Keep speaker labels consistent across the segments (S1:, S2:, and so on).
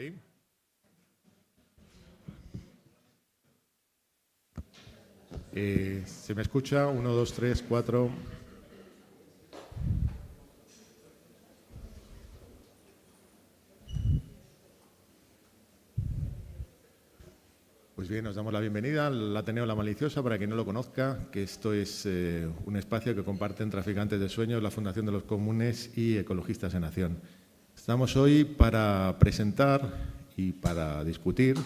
S1: ¿Sí? ¿Se me escucha? 1, 2, 3, 4. Pues bien, nos damos la bienvenida al Ateneo La Maliciosa, para quien no lo conozca, que esto es un espacio que comparten Traficantes de Sueños, la Fundación de los Comunes y Ecologistas en Acción. Estamos hoy para presentar y para discutir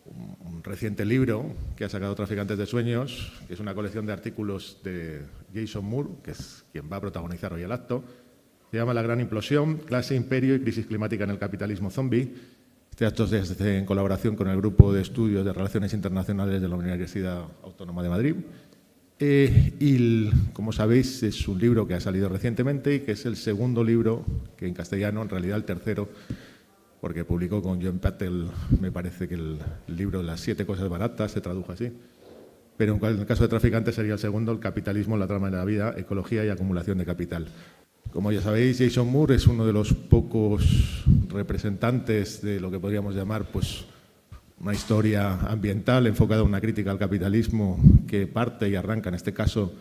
S1: un reciente libro que ha sacado Traficantes de Sueños, que es una colección de artículos de Jason Moore, que es quien va a protagonizar hoy el acto. Se llama La Gran Implosión, clase, imperio y crisis climática en el capitalismo zombie. Este acto se hace en colaboración con el Grupo de Estudios de Relaciones Internacionales de la Universidad Autónoma de Madrid. Como sabéis, es un libro que ha salido recientemente y que es el segundo libro, que en castellano, en realidad el tercero, porque publicó con John Patel, me parece que el libro Las 7 cosas baratas se tradujo así. Pero en el caso de Traficantes sería el segundo, El capitalismo, la trama de la vida, ecología y acumulación de capital. Como ya sabéis, Jason Moore es uno de los pocos representantes de lo que podríamos llamar pues, una historia ambiental enfocada en una crítica al capitalismo que parte y arranca, en este caso,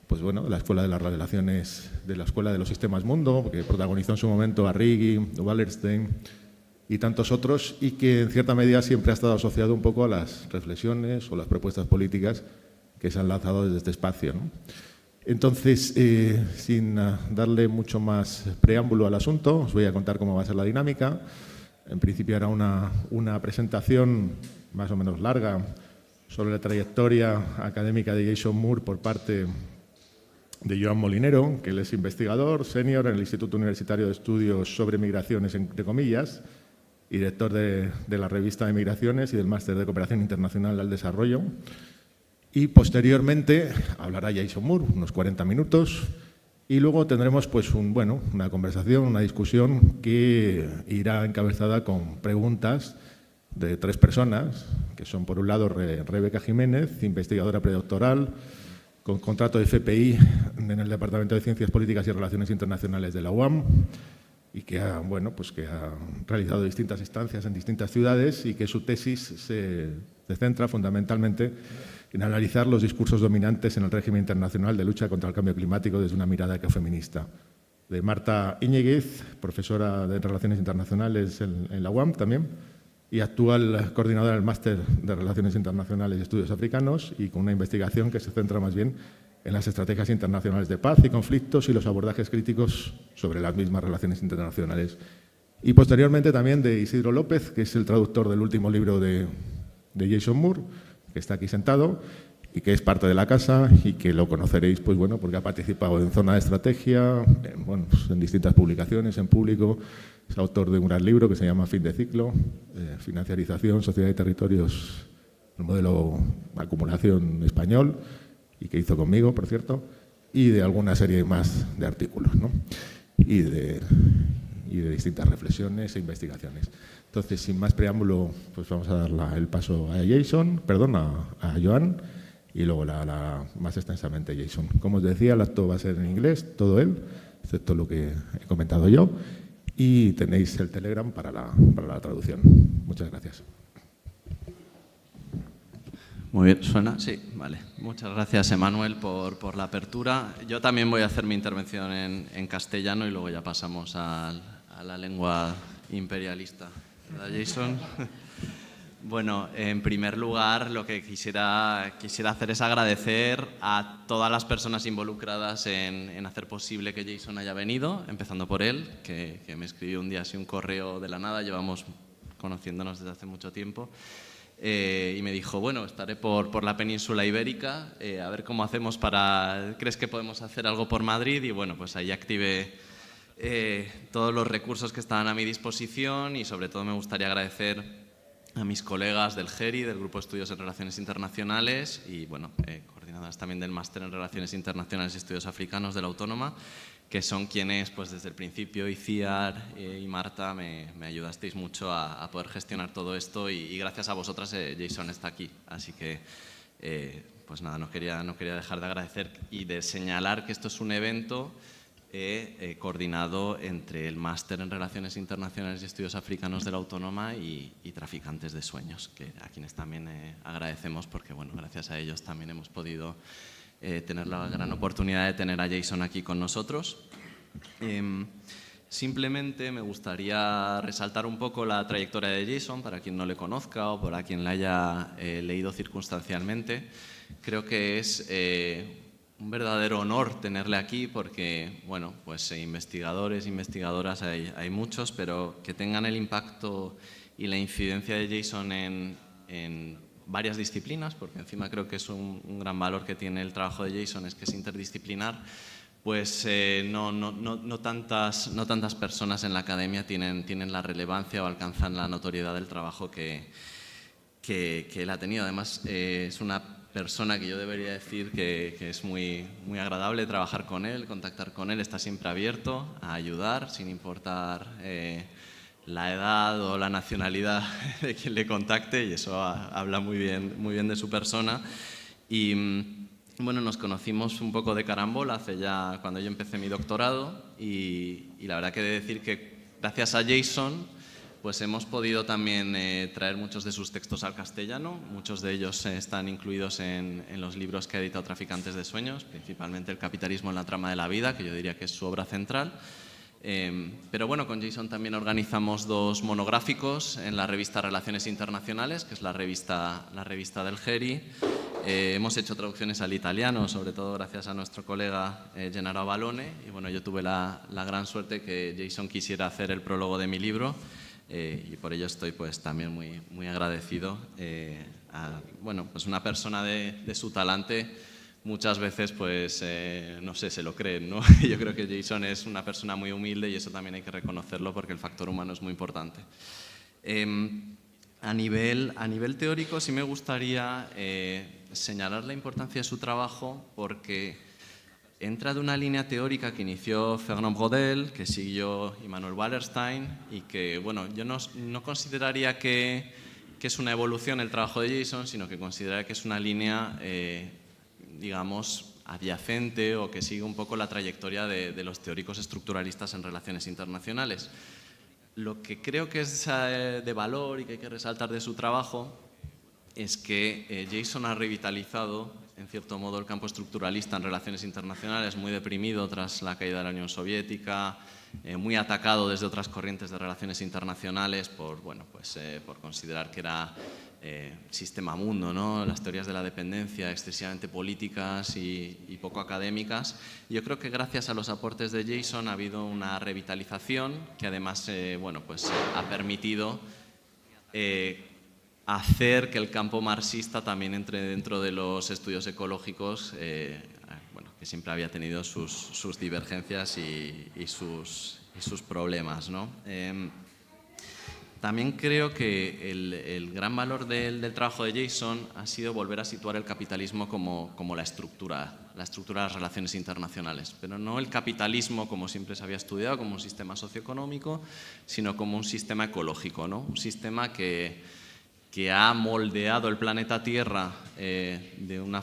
S1: pues bueno, la Escuela de las Relaciones, de la Escuela de los Sistemas Mundo, que protagonizó en su momento a Arrighi, Wallerstein y tantos otros, y que en cierta medida siempre ha estado asociado un poco a las reflexiones o las propuestas políticas que se han lanzado desde este espacio, ¿no? Entonces, sin darle mucho más preámbulo al asunto, os voy a contar cómo va a ser la dinámica. En principio era una presentación más o menos larga sobre la trayectoria académica de Jason Moore por parte de Joan Molinero, que él es investigador senior en el Instituto Universitario de Estudios sobre Migraciones, entre comillas, y director de la revista de Migraciones y del Máster de Cooperación Internacional al Desarrollo. Y posteriormente hablará Jason Moore, unos 40 minutos, y luego tendremos pues una conversación, una discusión que irá encabezada con preguntas de 3 personas, que son por un lado Rebeca Jiménez, investigadora predoctoral, con contrato de FPI en el Departamento de Ciencias Políticas y Relaciones Internacionales de la UAM, y que ha realizado distintas estancias en distintas ciudades, y que su tesis se centra fundamentalmente en analizar los discursos dominantes en el régimen internacional de lucha contra el cambio climático desde una mirada ecofeminista. De Marta Íñiguez, profesora de Relaciones Internacionales en la UAM también, y actual coordinadora del Máster de Relaciones Internacionales y Estudios Africanos, y con una investigación que se centra más bien en las estrategias internacionales de paz y conflictos y los abordajes críticos sobre las mismas relaciones internacionales. Y posteriormente también de Isidro López, que es el traductor del último libro de Jason Moore, que está aquí sentado y que es parte de la casa y que lo conoceréis porque ha participado en Zona de Estrategia, en distintas publicaciones, en público. Es autor de un gran libro que se llama Fin de ciclo, Financiarización, Sociedad y Territorios, el modelo de acumulación español, y que hizo conmigo, por cierto, y de alguna serie más de artículos, ¿no? y de distintas reflexiones e investigaciones. Entonces, sin más preámbulo, pues vamos a dar el paso a Joan, y luego más extensamente Jason. Como os decía, el acto va a ser en inglés, todo él, excepto lo que he comentado yo, y tenéis el Telegram para la traducción. Muchas gracias.
S2: Muy bien, ¿suena? Sí, vale. Muchas gracias, Emanuel, por la apertura. Yo también voy a hacer mi intervención en castellano y luego ya pasamos a la lengua imperialista. ¿Verdad, Jason? Bueno, en primer lugar, lo que quisiera hacer es agradecer a todas las personas involucradas en hacer posible que Jason haya venido, empezando por él, que me escribió un día así un correo de la nada, llevamos conociéndonos desde hace mucho tiempo, y me dijo, bueno, estaré por la península ibérica, a ver cómo hacemos ¿crees que podemos hacer algo por Madrid? Y bueno, pues ahí activé todos los recursos que estaban a mi disposición, y sobre todo me gustaría agradecer a mis colegas del GERI, del Grupo de Estudios en Relaciones Internacionales, y bueno, coordinadoras también del Máster en Relaciones Internacionales y Estudios Africanos de la Autónoma, que son quienes pues desde el principio, Iciar y Marta, me ayudasteis mucho a poder gestionar todo esto, y gracias a vosotras Jason está aquí. Así que pues nada, no quería dejar de agradecer y de señalar que esto es un evento he coordinado entre el máster en Relaciones Internacionales y Estudios Africanos de la Autónoma y Traficantes de Sueños, a quienes también agradecemos porque, bueno, gracias a ellos también hemos podido tener la gran oportunidad de tener a Jason aquí con nosotros. Simplemente me gustaría resaltar un poco la trayectoria de Jason para quien no le conozca o para quien la haya leído circunstancialmente. Creo que es un verdadero honor tenerle aquí porque, bueno, pues investigadores, investigadoras hay muchos, pero que tengan el impacto y la incidencia de Jason en varias disciplinas, porque encima creo que es un gran valor que tiene el trabajo de Jason, es que es interdisciplinar, pues no tantas personas en la academia tienen la relevancia o alcanzan la notoriedad del trabajo que él ha tenido. Además, es una persona que yo debería decir que es muy agradable trabajar con él, contactar con él, está siempre abierto a ayudar, sin importar la edad o la nacionalidad de quien le contacte, y eso habla muy bien de su persona. Y bueno, nos conocimos un poco de carambola hace ya cuando yo empecé mi doctorado y la verdad que he de decir que gracias a Jason pues hemos podido también traer muchos de sus textos al castellano. Muchos de ellos están incluidos en los libros que ha editado Traficantes de Sueños, principalmente El capitalismo en la trama de la vida, que yo diría que es su obra central. Pero bueno, con Jason también organizamos 2 monográficos en la revista Relaciones Internacionales, que es la revista del GERI. Hemos hecho traducciones al italiano, sobre todo gracias a nuestro colega Gennaro Avalone. Y bueno, yo tuve la gran suerte que Jason quisiera hacer el prólogo de mi libro. Y por ello estoy pues también muy agradecido a pues una persona de su talante. Muchas veces pues no sé, se lo creen, ¿no? Yo creo que Jason es una persona muy humilde y eso también hay que reconocerlo porque el factor humano es muy importante. A nivel teórico sí me gustaría señalar la importancia de su trabajo porque entra de una línea teórica que inició Fernand Braudel, que siguió Immanuel Wallerstein y que, bueno, yo no consideraría que es una evolución el trabajo de Jason, sino que consideraría que es una línea, digamos, adyacente o que sigue un poco la trayectoria de los teóricos estructuralistas en relaciones internacionales. Lo que creo que es de valor y que hay que resaltar de su trabajo es que Jason ha revitalizado en cierto modo el campo estructuralista en relaciones internacionales, muy deprimido tras la caída de la Unión Soviética, muy atacado desde otras corrientes de relaciones internacionales por considerar que era sistema mundo, ¿no? Las teorías de la dependencia excesivamente políticas y poco académicas. Yo creo que gracias a los aportes de Jason ha habido una revitalización que además ha permitido hacer que el campo marxista también entre dentro de los estudios ecológicos, que siempre había tenido sus divergencias y sus problemas, ¿no? También creo que el gran valor del trabajo de Jason ha sido volver a situar el capitalismo como la estructura de las relaciones internacionales, pero no el capitalismo como siempre se había estudiado, como un sistema socioeconómico, sino como un sistema ecológico, ¿no? Un sistema que ha moldeado el planeta Tierra de una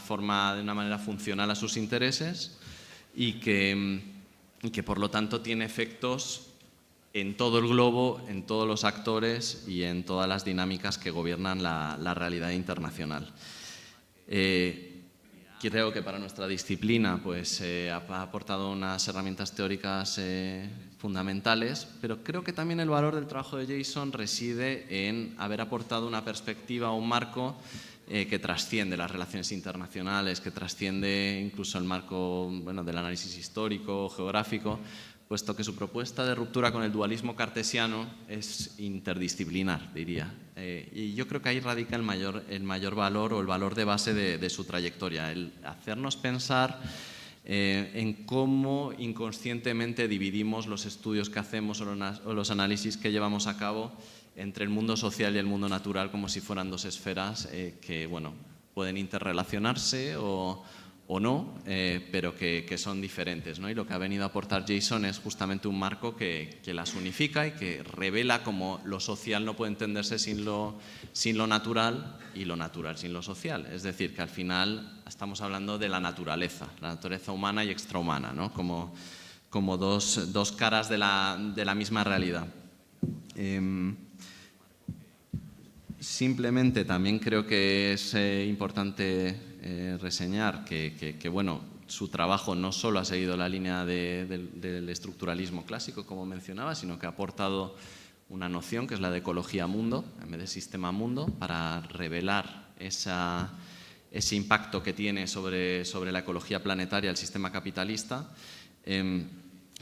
S2: manera funcional a sus intereses y que por lo tanto tiene efectos en todo el globo, en todos los actores y en todas las dinámicas que gobiernan la realidad internacional. Creo que para nuestra disciplina ha aportado unas herramientas teóricas fundamentales, pero creo que también el valor del trabajo de Jason reside en haber aportado una perspectiva o un marco que trasciende las relaciones internacionales, que trasciende incluso el marco del análisis histórico, geográfico, puesto que su propuesta de ruptura con el dualismo cartesiano es interdisciplinar, diría. Y yo creo que ahí radica el mayor valor o el valor de base de su trayectoria, el hacernos pensar en cómo inconscientemente dividimos los estudios que hacemos o los análisis que llevamos a cabo entre el mundo social y el mundo natural como si fueran 2 esferas que pueden interrelacionarse o no, pero que son diferentes, ¿no? Y lo que ha venido a aportar Jason es justamente un marco que las unifica y que revela cómo lo social no puede entenderse sin lo natural y lo natural sin lo social. Es decir, que al final estamos hablando de la naturaleza humana y extrahumana, ¿no? Como como dos caras de la misma realidad. Simplemente también creo que es importante reseñar que bueno, su trabajo no solo ha seguido la línea del estructuralismo clásico, como mencionaba, sino que ha aportado una noción que es la de ecología-mundo, en vez de sistema-mundo, para revelar ese impacto que tiene sobre la ecología planetaria el sistema capitalista.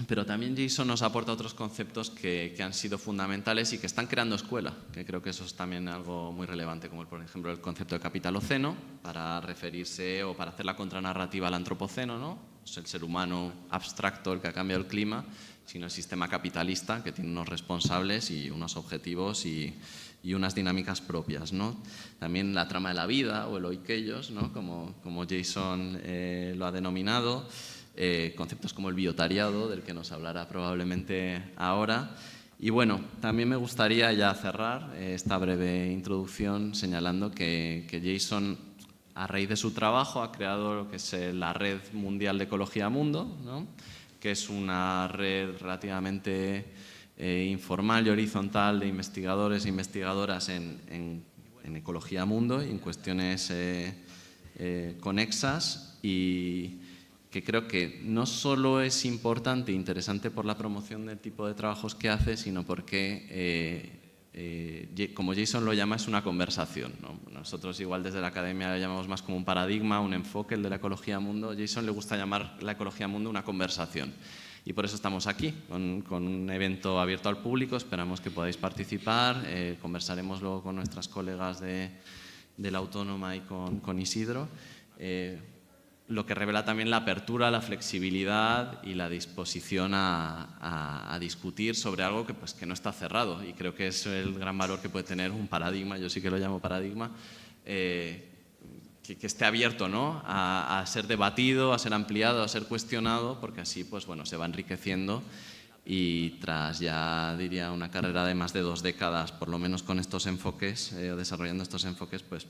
S2: Pero también Jason nos aporta otros conceptos que han sido fundamentales y que están creando escuela, que creo que eso es también algo muy relevante, como por ejemplo el concepto de capitaloceno, para referirse o para hacer la contranarrativa al antropoceno, ¿no? Es el ser humano abstracto el que ha cambiado el clima, sino el sistema capitalista, que tiene unos responsables y unos objetivos y unas dinámicas propias, ¿no? También la trama de la vida o el oikeios, ¿no? como Jason lo ha denominado. Conceptos como el biotariado, del que nos hablará probablemente ahora. Y bueno, también me gustaría ya cerrar esta breve introducción señalando que Jason, a raíz de su trabajo, ha creado lo que es la Red Mundial de Ecología Mundo, ¿no? Que es una red relativamente informal y horizontal de investigadores e investigadoras en Ecología Mundo y en cuestiones conexas, y que creo que no solo es importante e interesante por la promoción del tipo de trabajos que hace, sino porque, como Jason lo llama, es una conversación, ¿no? Nosotros igual desde la academia lo llamamos más como un paradigma, un enfoque, el de la ecología mundo. A Jason le gusta llamar la ecología mundo una conversación. Y por eso estamos aquí, con un evento abierto al público. Esperamos que podáis participar. Conversaremos luego con nuestras colegas de la Autónoma y con Isidro. Lo que revela también la apertura, la flexibilidad y la disposición a discutir sobre algo que no está cerrado, y creo que es el gran valor que puede tener un paradigma, yo sí que lo llamo paradigma, que esté abierto, ¿no? a ser debatido, a ser ampliado, a ser cuestionado, porque así pues, bueno, se va enriqueciendo, y tras ya diría una carrera de más de 2 décadas, por lo menos con estos enfoques, desarrollando estos enfoques, pues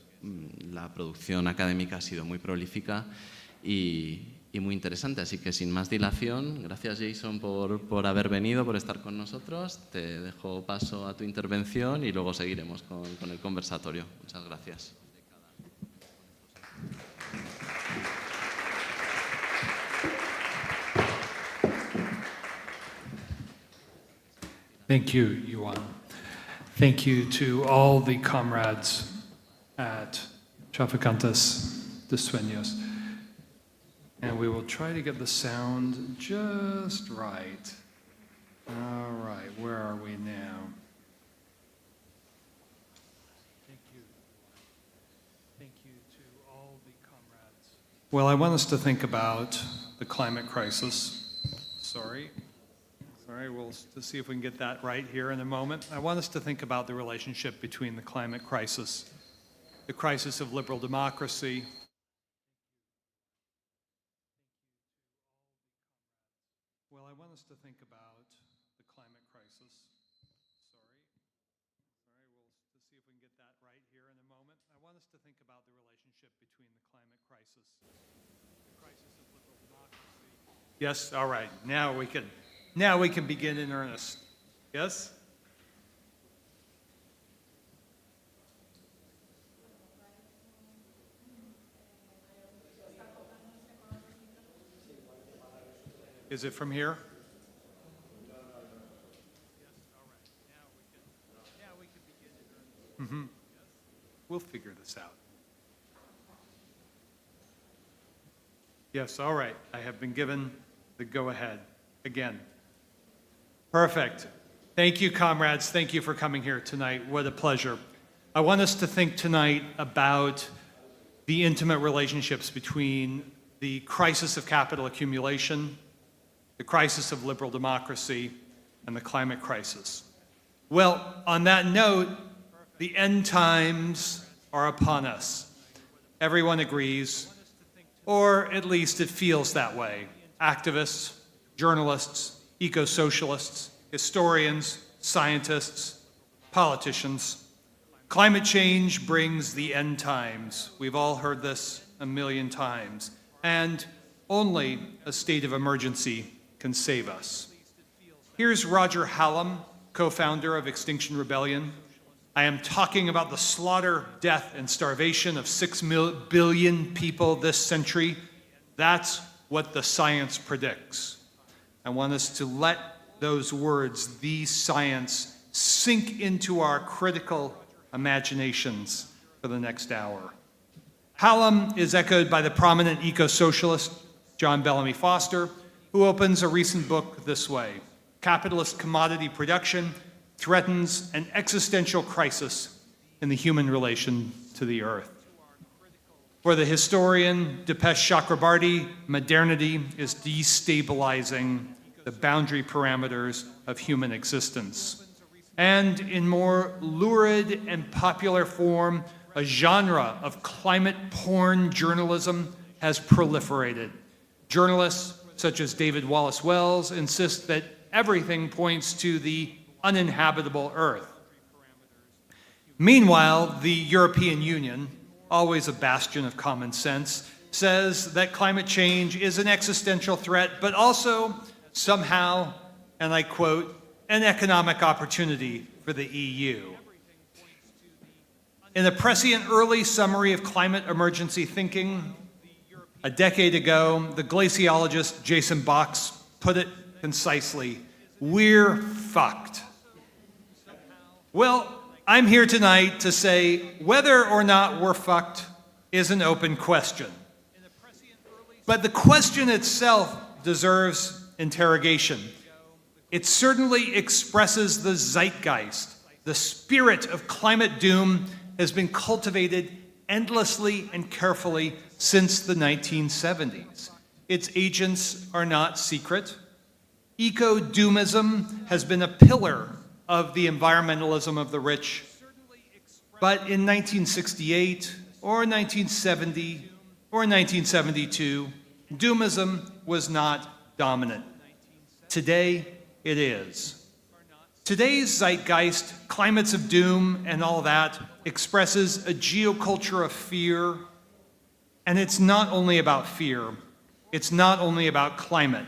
S2: la producción académica ha sido muy prolífica y muy interesante. Así que sin más dilación, gracias Jason por haber venido, por estar con nosotros. Te dejo paso a tu intervención y luego seguiremos con el conversatorio. Muchas gracias.
S3: Thank you, Yuan. Thank you to all the comrades at Traficantes de Sueños. And we will try to get the sound just right. All right, where are we now? Thank you. Thank you to all the comrades. Well, I want us to think about the climate crisis. Sorry, we'll see if we can get that right here in a moment. I want us to think about the relationship between the climate crisis, the crisis of liberal democracy, well, I want us to think about the climate crisis. Sorry, we'll see if we can get that right here in a moment. I want us to think about the relationship between the climate crisis, the crisis of liberal democracy. Yes, all right. Now we can begin in earnest. Yes? Is it from here? Yes, all right. Now we can begin in earnest. Mm-hmm. We'll figure this out. Yes, all right. I have been given the go-ahead again. Perfect. Thank you, comrades. Thank you for coming here tonight. What a pleasure. I want us to think tonight about the intimate relationships between the crisis of capital accumulation, the crisis of liberal democracy, and the climate crisis. Well, on that note, the end times are upon us. Everyone agrees, or at least it feels that way. Activists, journalists, eco-socialists, historians, scientists, politicians. Climate change brings the end times. We've all heard this a million times. And only a state of emergency can save us. Here's Roger Hallam, co-founder of Extinction Rebellion. I am talking about the slaughter, death, and starvation of 6 billion people this century. That's what the science predicts. I want us to let those words, the science, sink into our critical imaginations for the next hour. Hallam is echoed by the prominent eco-socialist John Bellamy Foster, who opens a recent book this way: capitalist commodity production threatens an existential crisis in the human relation to the earth. For the historian Dipesh Chakrabarty, modernity is destabilizing the boundary parameters of human existence. And in more lurid and popular form, a genre of climate porn journalism has proliferated. Journalists such as David Wallace Wells insist that everything points to the uninhabitable Earth. Meanwhile, the European Union, always a bastion of common sense, says that climate change is an existential threat, but also somehow, and I quote, an economic opportunity for the EU. In a prescient early summary of climate emergency thinking, a decade ago, the glaciologist Jason Box put it concisely: we're fucked. Well, I'm here tonight to say whether or not we're fucked is an open question. But the question itself deserves interrogation. It certainly expresses the zeitgeist. The spirit of climate doom has been cultivated endlessly and carefully since the 1970s. Its agents are not secret. Eco-doomism has been a pillar of the environmentalism of the rich. But in 1968, or 1970, or 1972, doomism was not dominant. Today, it is. Today's zeitgeist, climates of doom and all that, expresses a geoculture of fear. And it's not only about fear. It's not only about climate.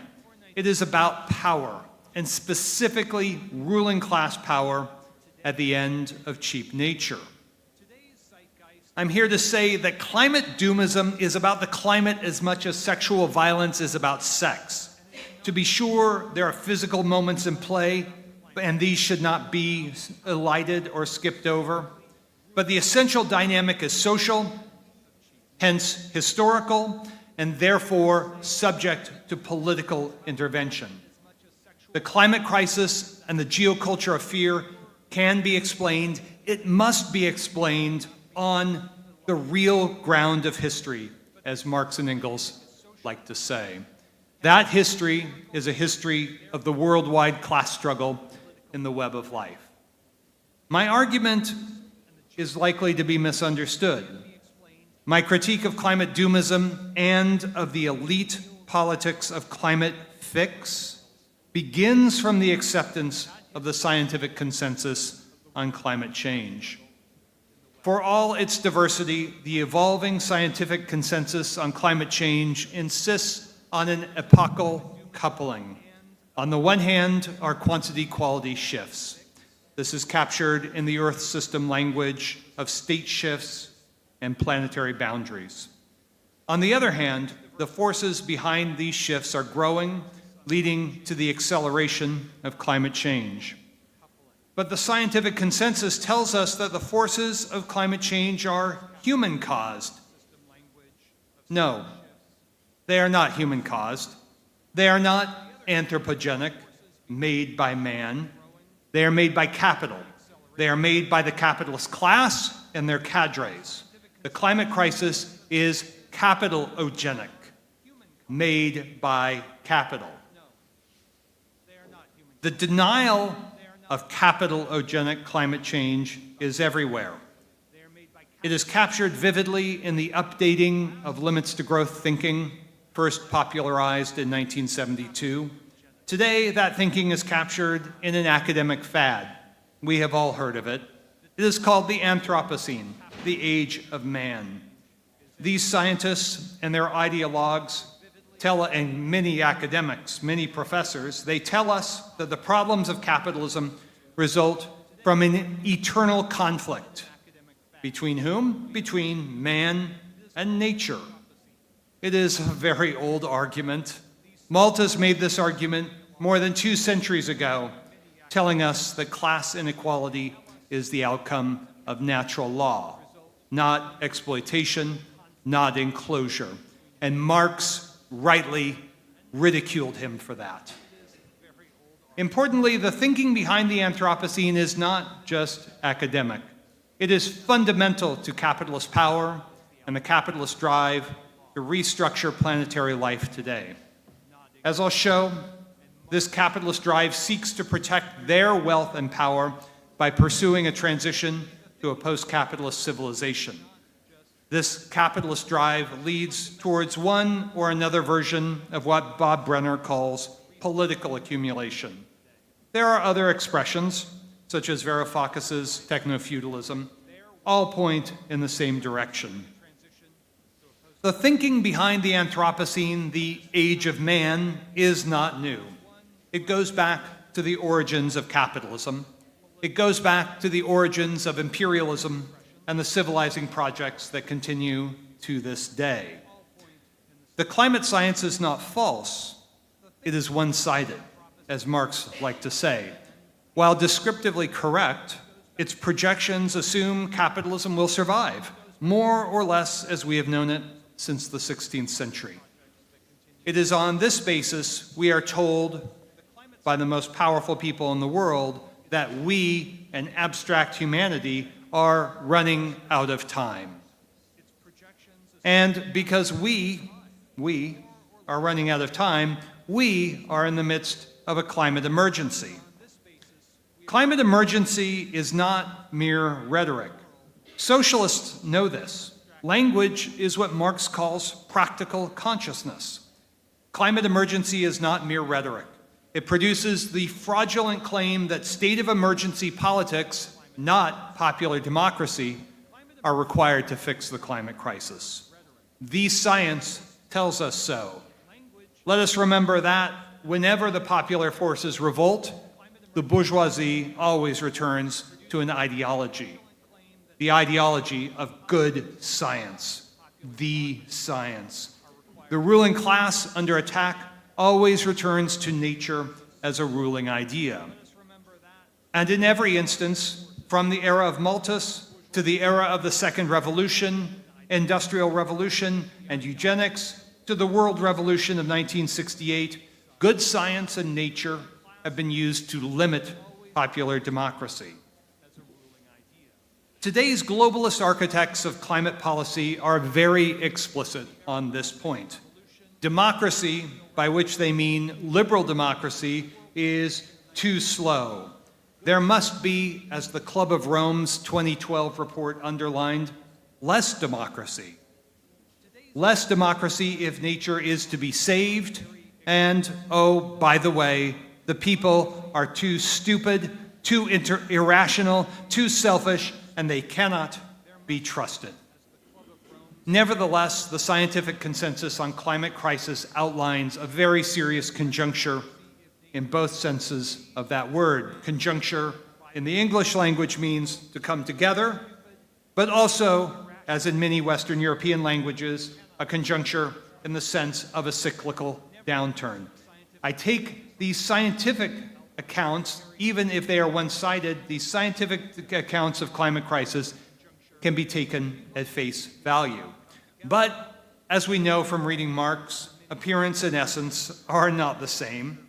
S3: It is about power, and specifically ruling class power at the end of cheap nature. I'm here to say that climate doomism is about the climate as much as sexual violence is about sex. To be sure, there are physical moments in play, and these should not be elided or skipped over. But the essential dynamic is social, hence historical, and therefore subject to political intervention. The climate crisis and the geoculture of fear can be explained. It must be explained on the real ground of history, as Marx and Engels like to say. That history is a history of the worldwide class struggle in the web of life. My argument is likely to be misunderstood. My critique of climate doomism and of the elite politics of climate fix begins from the acceptance of the scientific consensus on climate change. For all its diversity, the evolving scientific consensus on climate change insists on an epochal coupling. On the one hand are quantity-quality shifts. This is captured in the Earth system language of state shifts and planetary boundaries. On the other hand, the forces behind these shifts are growing, leading to the acceleration of climate change. But the scientific consensus tells us that the forces of climate change are human-caused. No, they are not human-caused. They are not anthropogenic, made by man. They are made by capital. They are made by the capitalist class and their cadres. The climate crisis is capitalogenic, made by capital. The denial of capitalogenic climate change is everywhere. It is captured vividly in the updating of limits to growth thinking, first popularized in 1972. Today, that thinking is captured in an academic fad. We have all heard of it. It is called the Anthropocene, the age of man. These scientists and their ideologues and many academics, many professors, they tell us that the problems of capitalism result from an eternal conflict. Between whom? Between man and nature. It is a very old argument. Malthus made this argument more than 2 centuries ago, telling us that class inequality is the outcome of natural law, not exploitation, not enclosure. And Marx rightly ridiculed him for that. Importantly, the thinking behind the Anthropocene is not just academic. It is fundamental to capitalist power and the capitalist drive to restructure planetary life today. As I'll show, this capitalist drive seeks to protect their wealth and power by pursuing a transition to a post-capitalist civilization. This capitalist drive leads towards one or another version of what Bob Brenner calls political accumulation. There are other expressions, such as Varoufakis's techno-feudalism, all point in the same direction. The thinking behind the Anthropocene, the age of man, is not new. It goes back to the origins of capitalism. It goes back to the origins of imperialism and the civilizing projects that continue to this day. The climate science is not false. It is one-sided, as Marx liked to say. While descriptively correct, its projections assume capitalism will survive, more or less as we have known it since the 16th century. It is on this basis we are told by the most powerful people in the world that we, an abstract humanity, are running out of time. And because we are running out of time, we are in the midst of a climate emergency. Climate emergency is not mere rhetoric. Socialists know this. Language is what Marx calls practical consciousness. Climate emergency is not mere rhetoric. It produces the fraudulent claim that state of emergency politics, not popular democracy, are required to fix the climate crisis. The science tells us so. Let us remember that whenever the popular forces revolt, the bourgeoisie always returns to an ideology, the ideology of good science, the science. The ruling class under attack always returns to nature as a ruling idea. And in every instance, from the era of Malthus to the era of the Second Revolution, Industrial Revolution, and eugenics, to the World Revolution of 1968, good science and nature have been used to limit popular democracy. Today's globalist architects of climate policy are very explicit on this point. Democracy, by which they mean liberal democracy, is too slow. There must be, as the Club of Rome's 2012 report underlined, less democracy. Less democracy if nature is to be saved, and, oh, by the way, the people are too stupid, too irrational, too selfish, and they cannot be trusted. Nevertheless, the scientific consensus on climate crisis outlines a very serious conjuncture in both senses of that word. Conjuncture in the English language means to come together, but also, as in many Western European languages, a conjuncture in the sense of a cyclical downturn. I take these scientific accounts, even if they are one-sided, these scientific accounts of climate crisis can be taken at face value. But, as we know from reading Marx, appearance and essence are not the same.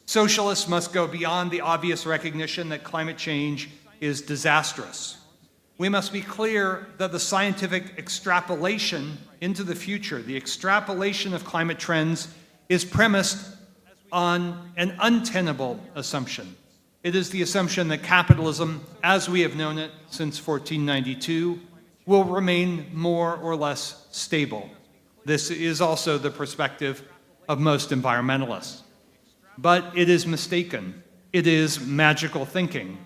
S3: Socialists must go beyond the obvious recognition that climate change is disastrous. We must be clear that the scientific extrapolation into the future, the extrapolation of climate trends, is premised on an untenable assumption. It is the assumption that capitalism, as we have known it since 1492, will remain more or less stable. This is also the perspective of most environmentalists. But it is mistaken. It is magical thinking.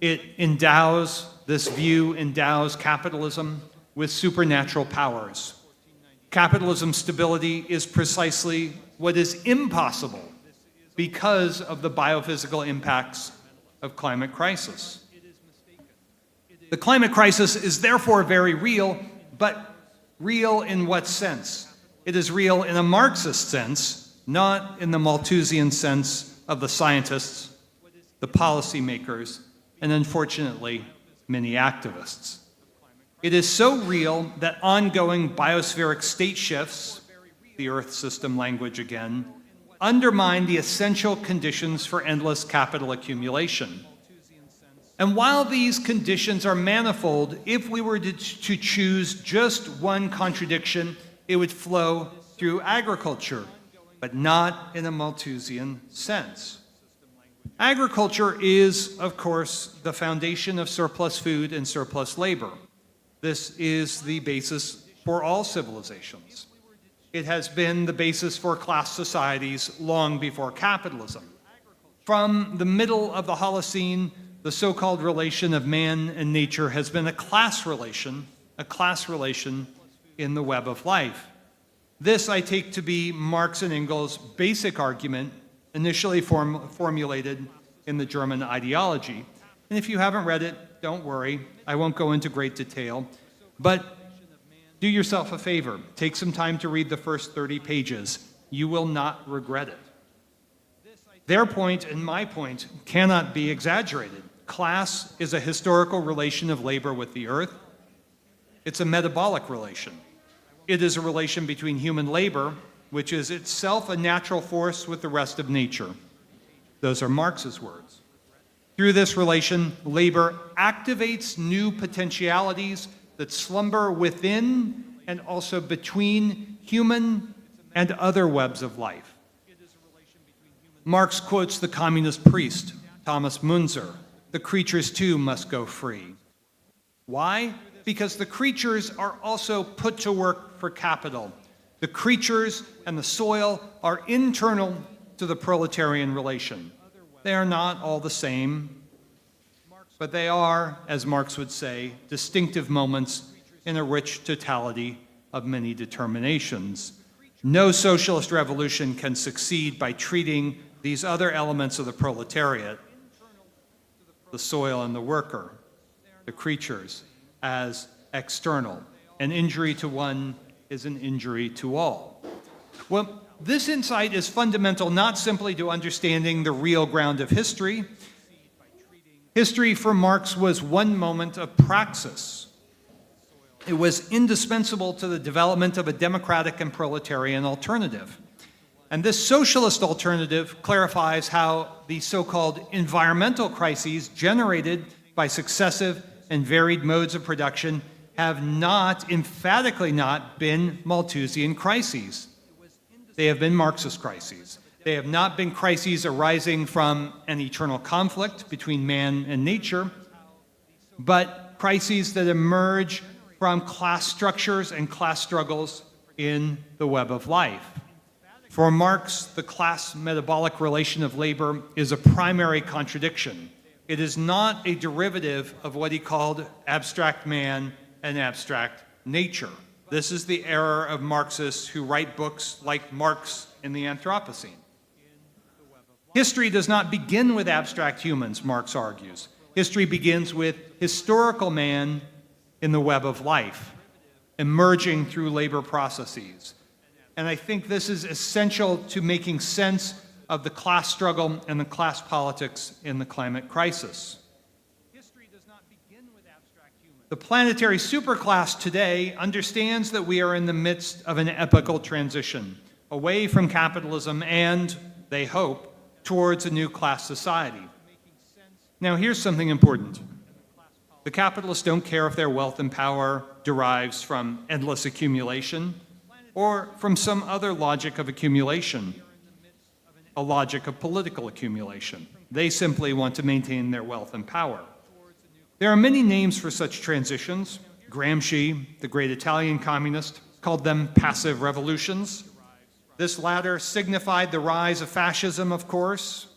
S3: This view endows capitalism with supernatural powers. Capitalism stability is precisely what is impossible because of the biophysical impacts of climate crisis. The climate crisis is therefore very real, but real in what sense? It is real in a Marxist sense, not in the Malthusian sense of the scientists, the policymakers, and unfortunately, many activists. It is so real that ongoing biospheric state shifts, the Earth system language again, undermine the essential conditions for endless capital accumulation. And while these conditions are manifold, if we were to choose just one contradiction, it would flow through agriculture, but not in a Malthusian sense. Agriculture is, of course, the foundation of surplus food and surplus labor. This is the basis for all civilizations. It has been the basis for class societies long before capitalism. From the middle of the Holocene, the so-called relation of man and nature has been a class relation in the web of life. This I take to be Marx and Engels' basic argument, initially formulated in the German ideology. And if you haven't read it, don't worry, I won't go into great detail, but do yourself a favor, take some time to read the first 30 pages. You will not regret it. Their point and my point cannot be exaggerated. Class is a historical relation of labor with the earth. It's a metabolic relation. It is a relation between human labor, which is itself a natural force with the rest of nature. Those are Marx's words. Through this relation, labor activates new potentialities that slumber within and also between human and other webs of life. Marx quotes the communist priest, Thomas Müntzer, "The creatures too must go free." Why? Because the creatures are also put to work for capital. The creatures and the soil are internal to the proletarian relation. They are not all the same, but they are, as Marx would say, distinctive moments in a rich totality of many determinations. No socialist revolution can succeed by treating these other elements of the proletariat, the soil and the worker, the creatures, as external. An injury to one is an injury to all. Well, this insight is fundamental not simply to understanding the real ground of history. History for Marx was one moment of praxis. It was indispensable to the development of a democratic and proletarian alternative. And this socialist alternative clarifies how the so-called environmental crises generated by successive and varied modes of production have not, emphatically not, been Malthusian crises. They have been Marxist crises. They have not been crises arising from an eternal conflict between man and nature, but crises that emerge from class structures and class struggles in the web of life. For Marx, the class metabolic relation of labor is a primary contradiction. It is not a derivative of what he called abstract man and abstract nature. This is the error of Marxists who write books like Marx in the Anthropocene. History does not begin with abstract humans, Marx argues. History begins with historical man in the web of life, emerging through labor processes. And I think this is essential to making sense of the class struggle and the class politics in the climate crisis. The planetary superclass today understands that we are in the midst of an epochal transition, away from capitalism and, they hope, towards a new class society. Now, here's something important. The capitalists don't care if their wealth and power derives from endless accumulation or from some other logic of accumulation, a logic of political accumulation. They simply want to maintain their wealth and power. There are many names for such transitions. Gramsci, the great Italian communist, called them passive revolutions. This latter signified the rise of fascism, of course.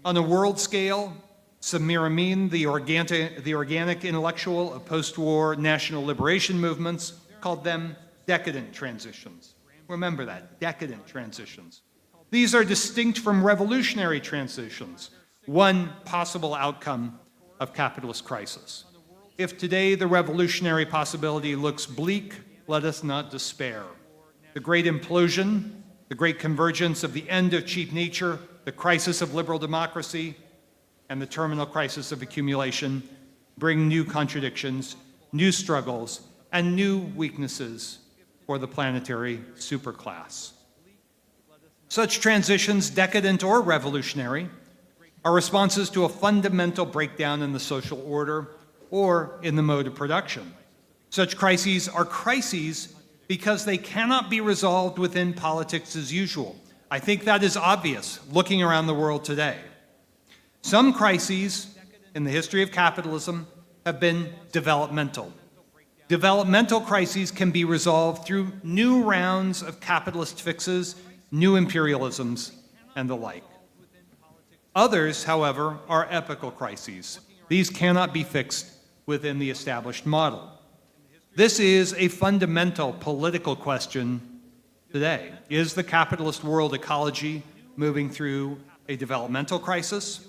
S3: On a world scale, Samir Amin, the organic intellectual of post-war national liberation movements, called them decadent transitions. Remember that, decadent transitions. These are distinct from revolutionary transitions, one possible outcome of capitalist crisis. If today the revolutionary possibility looks bleak, let us not despair. The great implosion, the great convergence of the end of cheap nature, the crisis of liberal democracy, and the terminal crisis of accumulation bring new contradictions, new struggles, and new weaknesses for the planetary superclass. Such transitions, decadent or revolutionary, are responses to a fundamental breakdown in the social order or in the mode of production. Such crises are crises because they cannot be resolved within politics as usual. I think that is obvious looking around the world today. Some crises in the history of capitalism have been developmental. Developmental crises can be resolved through new rounds of capitalist fixes, new imperialisms, and the like. Others, however, are epochal crises. These cannot be fixed within the established model. This is a fundamental political question today. Is the capitalist world ecology moving through a developmental crisis?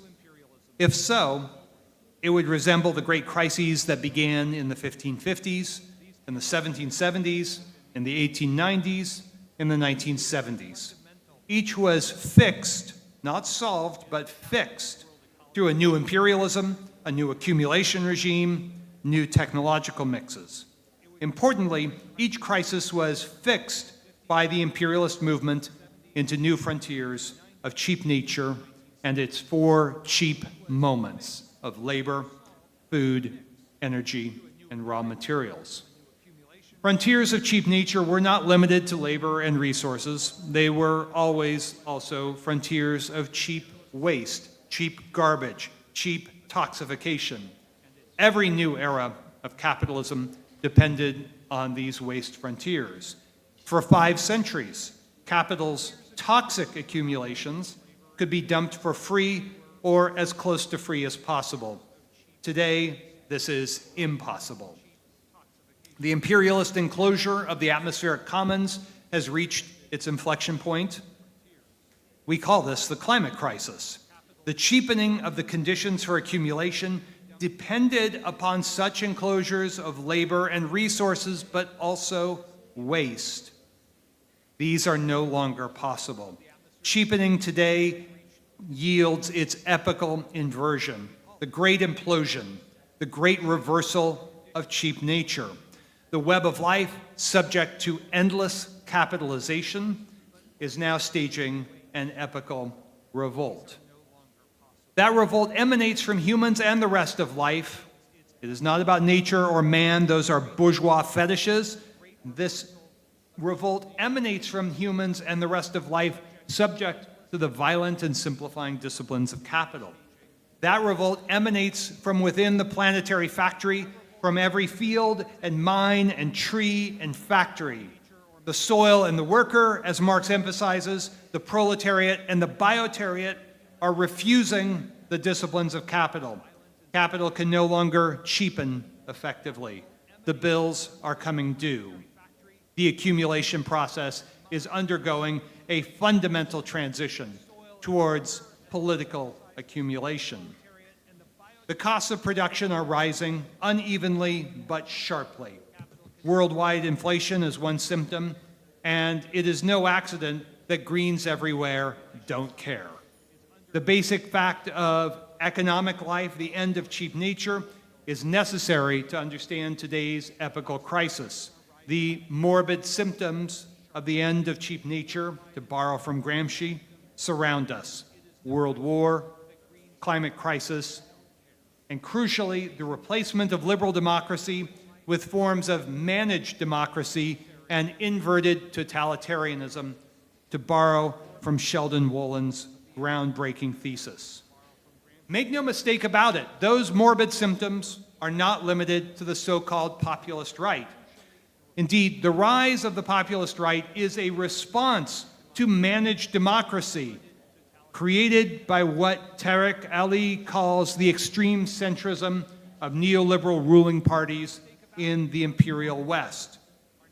S3: If so, it would resemble the great crises that began in the 1550s, in the 1770s, in the 1890s, in the 1970s. Each was fixed, not solved, but fixed through a new imperialism, a new accumulation regime, new technological mixes. Importantly, each crisis was fixed by the imperialist movement into new frontiers of cheap nature and its four cheap moments of labor, food, energy, and raw materials. Frontiers of cheap nature were not limited to labor and resources. They were always also frontiers of cheap waste, cheap garbage, cheap toxification. Every new era of capitalism depended on these waste frontiers. For 5 centuries, capital's toxic accumulations could be dumped for free or as close to free as possible. Today, this is impossible. The imperialist enclosure of the atmospheric commons has reached its inflection point. We call this the climate crisis. The cheapening of the conditions for accumulation depended upon such enclosures of labor and resources, but also waste. These are no longer possible. Cheapening today yields its epochal inversion, the great implosion, the great reversal of cheap nature. The web of life, subject to endless capitalization, is now staging an epochal revolt. That revolt emanates from humans and the rest of life. It is not about nature or man. Those are bourgeois fetishes. This revolt emanates from humans and the rest of life, subject to the violent and simplifying disciplines of capital. That revolt emanates from within the planetary factory, from every field and mine and tree and factory. The soil and the worker, as Marx emphasizes, the proletariat and the biotariat are refusing the disciplines of capital. Capital can no longer cheapen effectively. The bills are coming due. The accumulation process is undergoing a fundamental transition towards political accumulation. The costs of production are rising unevenly but sharply. Worldwide inflation is one symptom, and it is no accident that Greens everywhere don't care. The basic fact of economic life, the end of cheap nature, is necessary to understand today's epochal crisis. The morbid symptoms of the end of cheap nature, to borrow from Gramsci, surround us. World war, climate crisis, and crucially, the replacement of liberal democracy with forms of managed democracy and inverted totalitarianism, to borrow from Sheldon Wollin's groundbreaking thesis. Make no mistake about it, those morbid symptoms are not limited to the so-called populist right. Indeed, the rise of the populist right is a response to managed democracy, created by what Tariq Ali calls the extreme centrism of neoliberal ruling parties in the imperial West.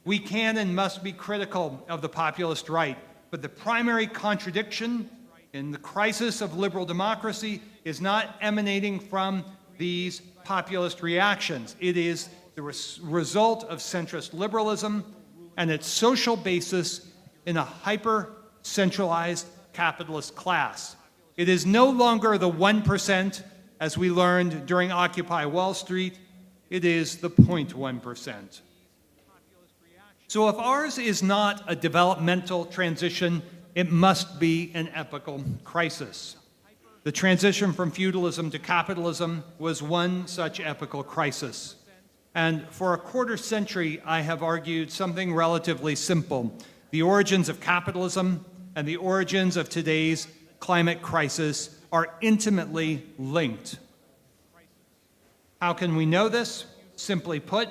S3: We can and must be critical of the populist right, but the primary contradiction in the crisis of liberal democracy is not emanating from these populist reactions. It is the result of centrist liberalism and its social basis in a hyper-centralized capitalist class. It is no longer the 1%, as we learned during Occupy Wall Street. It is the 0.1%. So if ours is not a developmental transition, it must be an epochal crisis. The transition from feudalism to capitalism was one such epochal crisis. And for a quarter century, I have argued something relatively simple. The origins of capitalism and the origins of today's climate crisis are intimately linked. How can we know this? Simply put,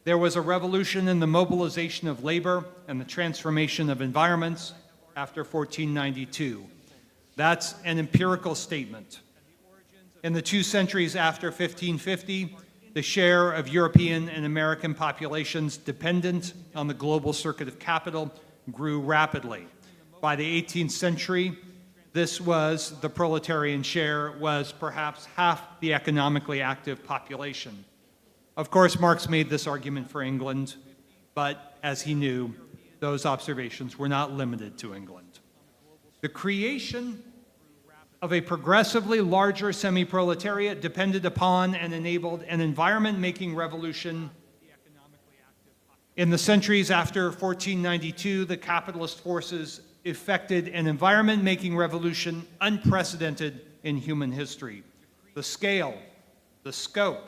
S3: there was a revolution in the mobilization of labor and the transformation of environments after 1492. That's an empirical statement. In the 2 centuries after 1550, the share of European and American populations dependent on the global circuit of capital grew rapidly. By the 18th century, the proletarian share was perhaps half the economically active population. Of course, Marx made this argument for England, but as he knew, those observations were not limited to England. The creation of a progressively larger semi-proletariat depended upon and enabled an environment-making revolution. In the centuries after 1492, the capitalist forces effected an environment-making revolution unprecedented in human history. The scale, the scope,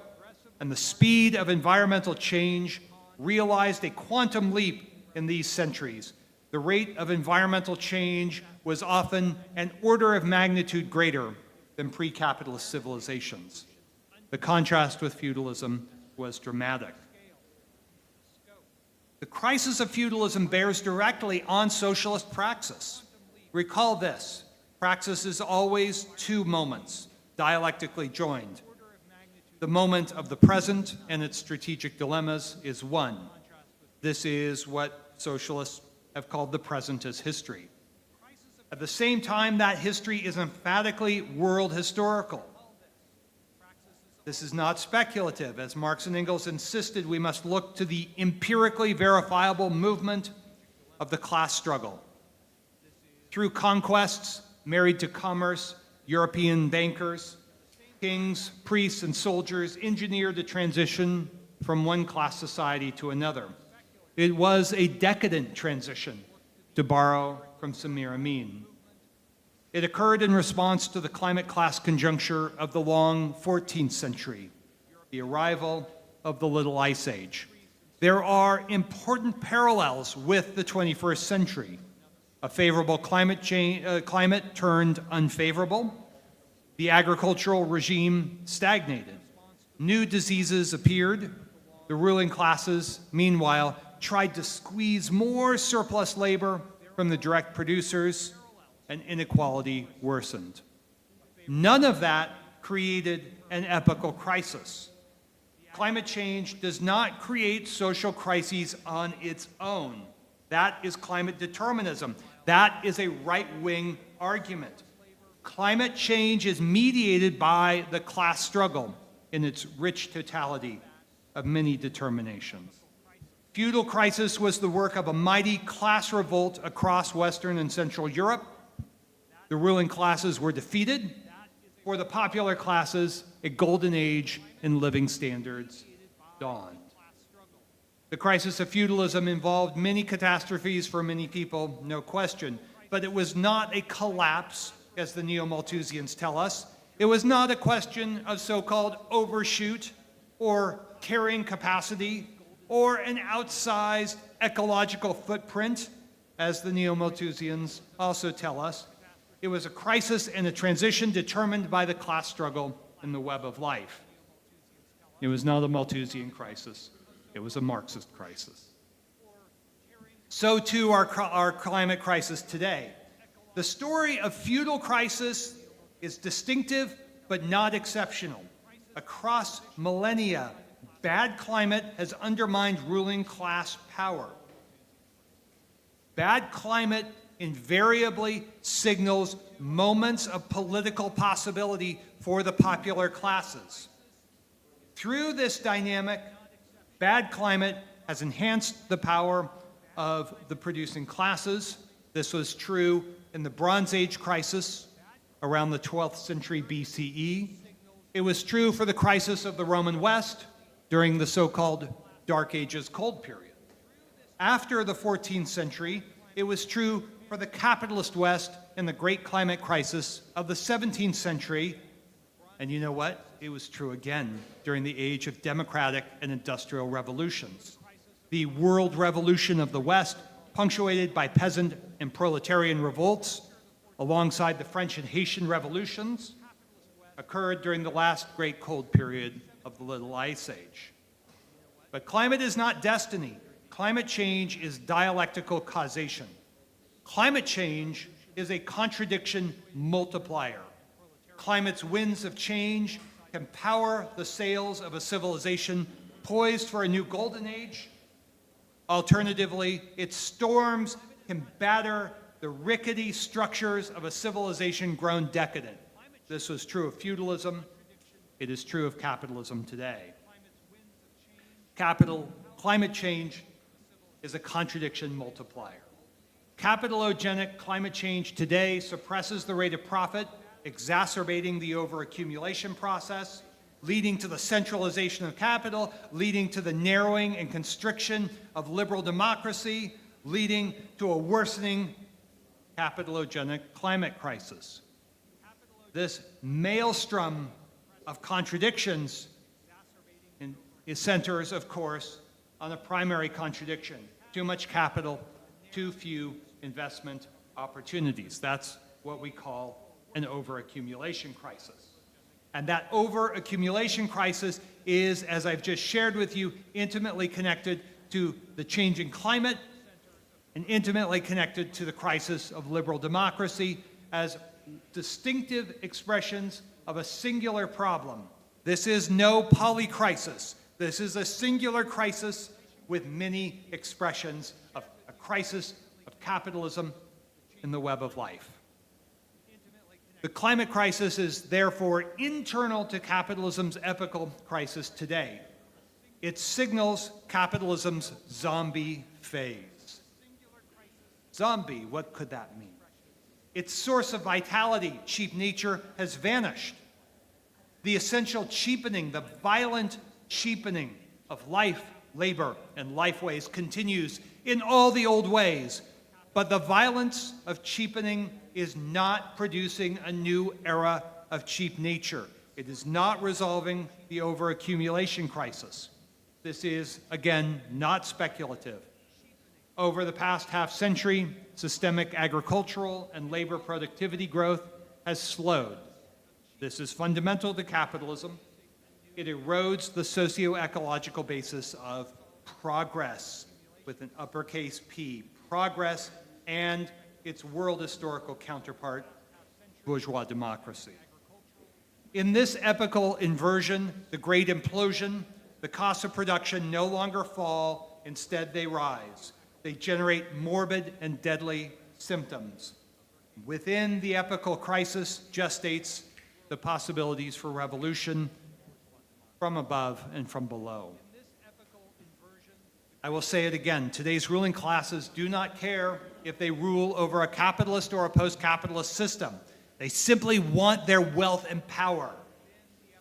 S3: and the speed of environmental change realized a quantum leap in these centuries. The rate of environmental change was often an order of magnitude greater than pre-capitalist civilizations. The contrast with feudalism was dramatic. The crisis of feudalism bears directly on socialist praxis. Recall this: praxis is always 2 moments, dialectically joined. The moment of the present and its strategic dilemmas is 1. This is what socialists have called the present as history. At the same time, that history is emphatically world historical. This is not speculative. As Marx and Engels insisted, we must look to the empirically verifiable movement of the class struggle. Through conquests, married to commerce, European bankers, kings, priests, and soldiers engineered the transition from one class society to another. It was a decadent transition, to borrow from Samir Amin. It occurred in response to the climate class conjuncture of the long 14th century, the arrival of the Little Ice Age. There are important parallels with the 21st century. A favorable climate turned unfavorable. The agricultural regime stagnated. New diseases appeared. The ruling classes, meanwhile, tried to squeeze more surplus labor from the direct producers, and inequality worsened. None of that created an epochal crisis. Climate change does not create social crises on its own. That is climate determinism. That is a right-wing argument. Climate change is mediated by the class struggle in its rich totality of many determinations. Feudal crisis was the work of a mighty class revolt across Western and Central Europe. The ruling classes were defeated. For the popular classes, a golden age in living standards dawned. The crisis of feudalism involved many catastrophes for many people, no question, but it was not a collapse, as the Neo-Malthusians tell us. It was not a question of so-called overshoot or carrying capacity or an outsized ecological footprint, as the Neo-Malthusians also tell us. It was a crisis and a transition determined by the class struggle in the web of life. It was not a Malthusian crisis. It was a Marxist crisis. So too our climate crisis today. The story of feudal crisis is distinctive but not exceptional. Across millennia, bad climate has undermined ruling class power. Bad climate invariably signals moments of political possibility for the popular classes. Through this dynamic, bad climate has enhanced the power of the producing classes. This was true in the Bronze Age crisis around the 12th century BCE. It was true for the crisis of the Roman West during the so-called Dark Ages cold period. After the 14th century, it was true for the capitalist West in the great climate crisis of the 17th century. And you know what? It was true again during the age of democratic and industrial revolutions. The world revolution of the West, punctuated by peasant and proletarian revolts, alongside the French and Haitian revolutions, occurred during the last great cold period of the Little Ice Age. But climate is not destiny. Climate change is dialectical causation. Climate change is a contradiction multiplier. Climate's winds of change can power the sails of a civilization poised for a new golden age. Alternatively, its storms can batter the rickety structures of a civilization grown decadent. This was true of feudalism. It is true of capitalism today. Climate change is a contradiction multiplier. Capitalogenic climate change today suppresses the rate of profit, exacerbating the overaccumulation process, leading to the centralization of capital, leading to the narrowing and constriction of liberal democracy, leading to a worsening capitalogenic climate crisis. This maelstrom of contradictions centers, of course, on a primary contradiction: too much capital, too few investment opportunities. That's what we call an overaccumulation crisis. And that overaccumulation crisis is, as I've just shared with you, intimately connected to the changing climate and intimately connected to the crisis of liberal democracy as distinctive expressions of a singular problem. This is no polycrisis. This is a singular crisis with many expressions of a crisis of capitalism in the web of life. The climate crisis is therefore internal to capitalism's epochal crisis today. It signals capitalism's zombie phase. Zombie, what could that mean? Its source of vitality, cheap nature, has vanished. The essential cheapening, the violent cheapening of life, labor, and lifeways continues in all the old ways. But the violence of cheapening is not producing a new era of cheap nature. It is not resolving the overaccumulation crisis. This is, again, not speculative. Over the past half-century, systemic agricultural and labor productivity growth has slowed. This is fundamental to capitalism. It erodes the socio-ecological basis of progress, with an uppercase P, progress, and its world historical counterpart, bourgeois democracy. In this epochal inversion, the great implosion, the costs of production no longer fall, instead they rise. They generate morbid and deadly symptoms. Within the epochal crisis gestates the possibilities for revolution from above and from below. I will say it again, today's ruling classes do not care if they rule over a capitalist or a post-capitalist system. They simply want their wealth and power.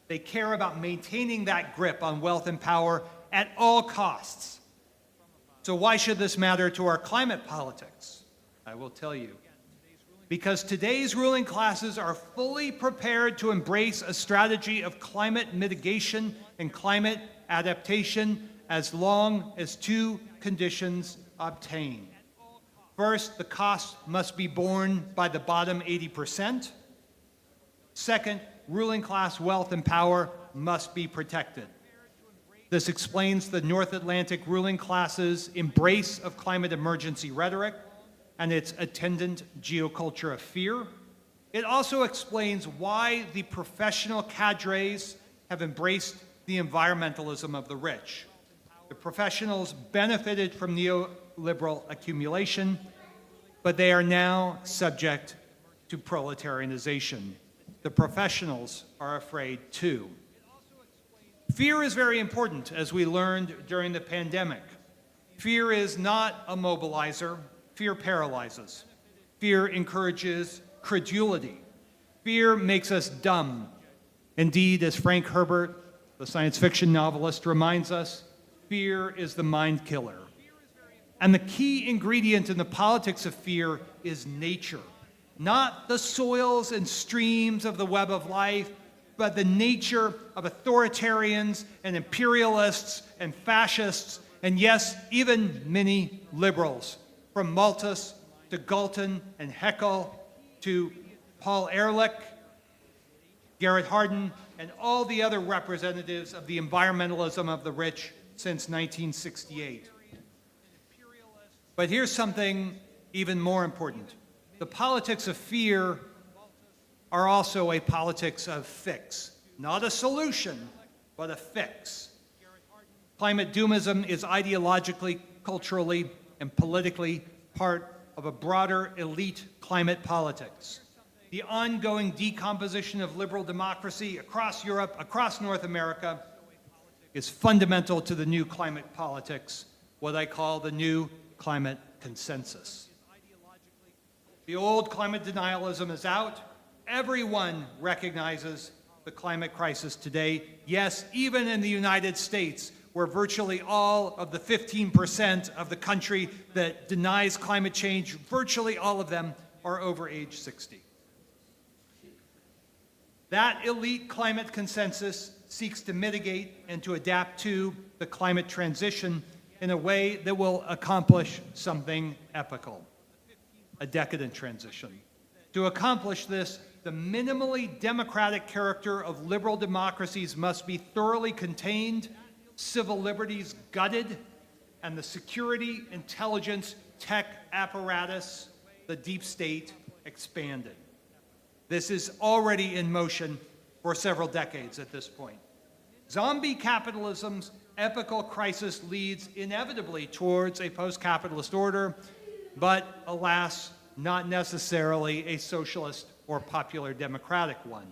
S3: They care about maintaining that grip on wealth and power at all costs. So why should this matter to our climate politics? I will tell you. Because today's ruling classes are fully prepared to embrace a strategy of climate mitigation and climate adaptation as long as two conditions obtain. First, the cost must be borne by the bottom 80%. Second, ruling class wealth and power must be protected. This explains the North Atlantic ruling class's embrace of climate emergency rhetoric and its attendant geoculture of fear. It also explains why the professional cadres have embraced the environmentalism of the rich. The professionals benefited from neoliberal accumulation. but they are now subject to proletarianization. The professionals are afraid too. Fear is very important, as we learned during the pandemic. Fear is not a mobilizer. Fear paralyzes. Fear encourages credulity. Fear makes us dumb. Indeed, as Frank Herbert, the science fiction novelist, reminds us, fear is the mind killer. And the key ingredient in the politics of fear is nature. Not the soils and streams of the web of life, but the nature of authoritarians and imperialists and fascists, and yes, even many liberals, from Malthus to Galton and Haeckel to Paul Ehrlich, Garrett Hardin, and all the other representatives of the environmentalism of the rich since 1968. But here's something even more important. The politics of fear are also a politics of fix. Not a solution, but a fix. Climate doomism is ideologically, culturally, and politically part of a broader elite climate politics. The ongoing decomposition of liberal democracy across Europe, across North America, is fundamental to the new climate politics, what I call the new climate consensus. The old climate denialism is out. Everyone recognizes the climate crisis today. Yes, even in the United States, where virtually all of the 15% of the country that denies climate change, virtually all of them are over age 60. That elite climate consensus seeks to mitigate and to adapt to the climate transition in a way that will accomplish something epical, a decadent transition. To accomplish this, the minimally democratic character of liberal democracies must be thoroughly contained, civil liberties gutted, and the security, intelligence, tech apparatus, the deep state, expanded. This is already in motion for several decades at this point. Zombie capitalism's epical crisis leads inevitably towards a post-capitalist order, but alas, not necessarily a socialist or popular democratic one.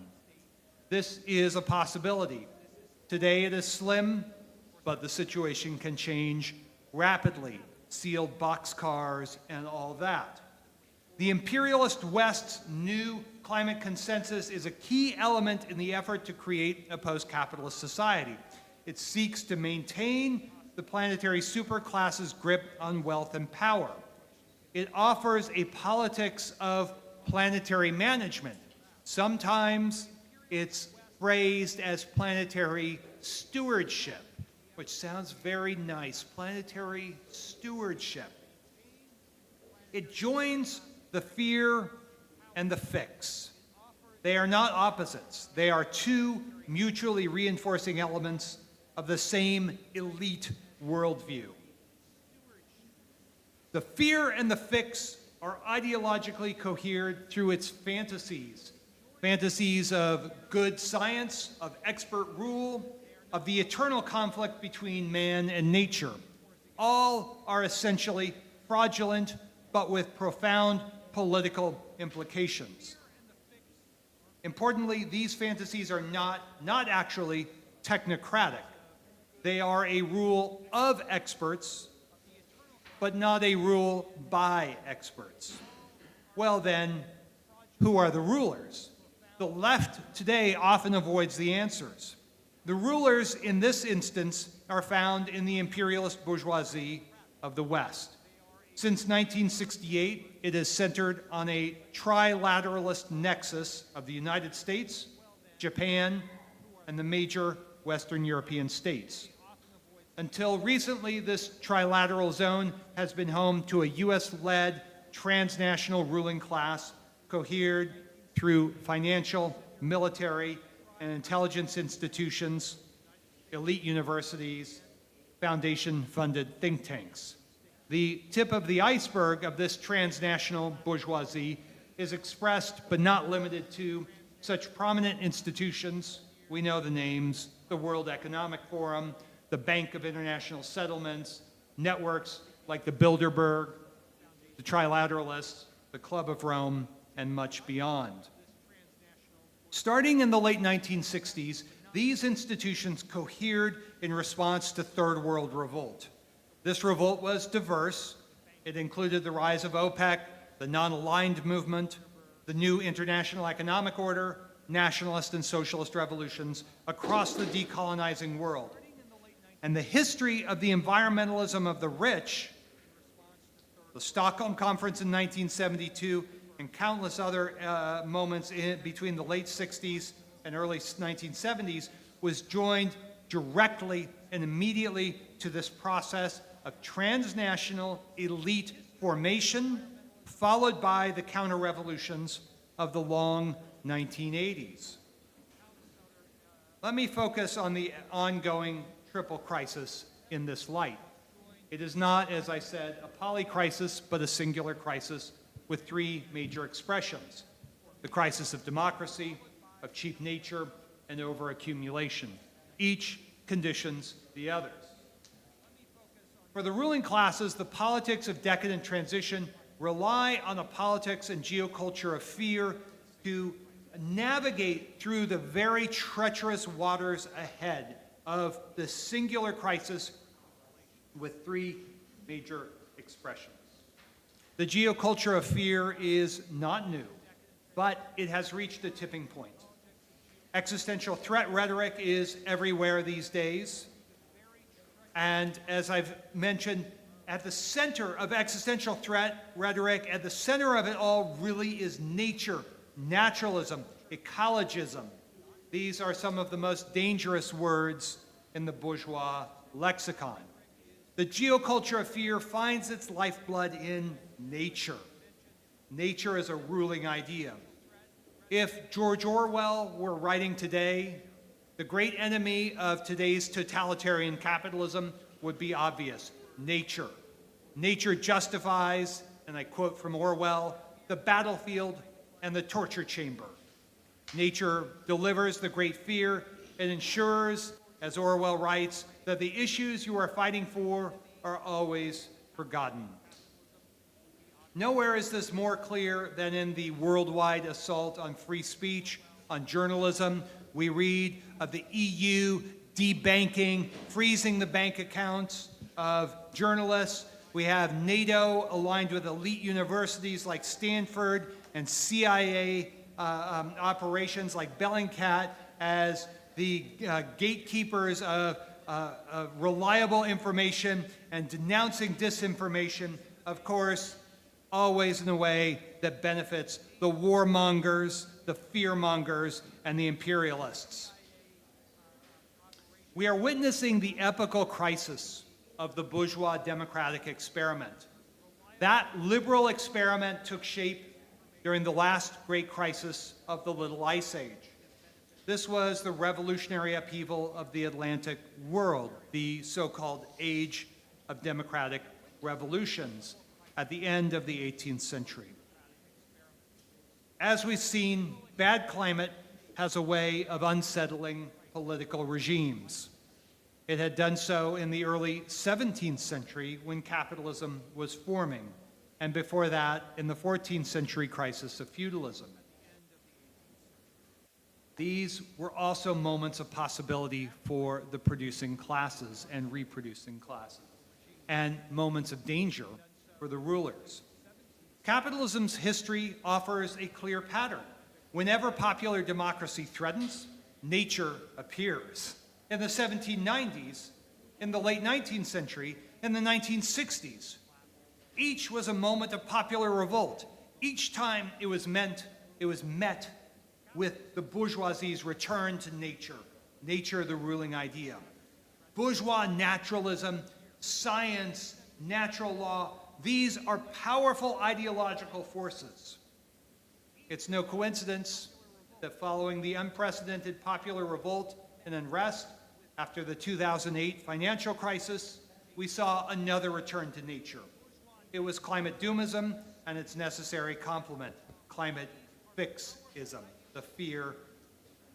S3: This is a possibility. Today it is slim, but the situation can change rapidly. Sealed boxcars and all that. The imperialist West's new climate consensus is a key element in the effort to create a post-capitalist society. It seeks to maintain the planetary superclass's grip on wealth and power. It offers a politics of planetary management. Sometimes it's phrased as planetary stewardship, which sounds very nice, planetary stewardship. It joins the fear and the fix. They are not opposites. They are two mutually reinforcing elements of the same elite worldview. The fear and the fix are ideologically cohered through its fantasies. Fantasies of good science, of expert rule, of the eternal conflict between man and nature. All are essentially fraudulent, but with profound political implications. Importantly, these fantasies are not actually technocratic. They are a rule of experts, but not a rule by experts. Well then, who are the rulers? The left today often avoids the answers. The rulers in this instance are found in the imperialist bourgeoisie of the West. Since 1968, it is centered on a trilateralist nexus of the United States, Japan, and the major Western European states. Until recently, this trilateral zone has been home to a US-led transnational ruling class cohered through financial, military, and intelligence institutions, elite universities, foundation-funded think tanks. The tip of the iceberg of this transnational bourgeoisie is expressed but not limited to such prominent institutions, we know the names, the World Economic Forum, the Bank of International Settlements, networks like the Bilderberg, the Trilateralists, the Club of Rome, and much beyond. Starting in the late 1960s, these institutions cohered in response to Third World revolt. This revolt was diverse. It included the rise of OPEC, the non-aligned movement, the new international economic order, nationalist and socialist revolutions across the decolonizing world. And the history of the environmentalism of the rich, the Stockholm Conference in 1972, and countless other moments between the late 60s and early 1970s, was joined directly and immediately to this process of transnational elite formation, followed by the counter-revolutions of the long 1980s. Let me focus on the ongoing triple crisis in this light. It is not, as I said, a polycrisis, but a singular crisis with three major expressions: the crisis of democracy, of cheap nature, and overaccumulation. Each conditions the others. For the ruling classes, the politics of decadent transition rely on a politics and geoculture of fear to navigate through the very treacherous waters ahead of the singular crisis with three major expressions. The geoculture of fear is not new, but it has reached a tipping point. Existential threat rhetoric is everywhere these days. And as I've mentioned, at the center of existential threat rhetoric, at the center of it all really is nature, naturalism, ecologism. These are some of the most dangerous words in the bourgeois lexicon. The geoculture of fear finds its lifeblood in nature. Nature is a ruling idea. If George Orwell were writing today, the great enemy of today's totalitarian capitalism would be obvious: nature. Nature justifies, and I quote from Orwell, the battlefield and the torture chamber. Nature delivers the great fear and ensures, as Orwell writes, that the issues you are fighting for are always forgotten. Nowhere is this more clear than in the worldwide assault on free speech, on journalism. We read of the EU debanking, freezing the bank accounts of journalists. We have NATO aligned with elite universities like Stanford and CIA operations like Bellingcat as the gatekeepers of reliable information and denouncing disinformation, of course, always in a way that benefits the warmongers, the fearmongers, and the imperialists. We are witnessing the epochal crisis of the bourgeois democratic experiment. That liberal experiment took shape during the last great crisis of the Little Ice Age. This was the revolutionary upheaval of the Atlantic world, the so-called Age of Democratic Revolutions at the end of the 18th century. As we've seen, bad climate has a way of unsettling political regimes. It had done so in the early 17th century when capitalism was forming, and before that in the 14th century crisis of feudalism. These were also moments of possibility for the producing classes and reproducing classes, and moments of danger for the rulers. Capitalism's history offers a clear pattern. Whenever popular democracy threatens, nature appears. In the 1790s, in the late 19th century, in the 1960s, each was a moment of popular revolt. Each time it was met with the bourgeoisie's return to nature, nature the ruling idea. Bourgeois naturalism, science, natural law, these are powerful ideological forces. It's no coincidence that following the unprecedented popular revolt and unrest after the 2008 financial crisis, we saw another return to nature. It was climate doomism and its necessary complement, climate fixism, the fear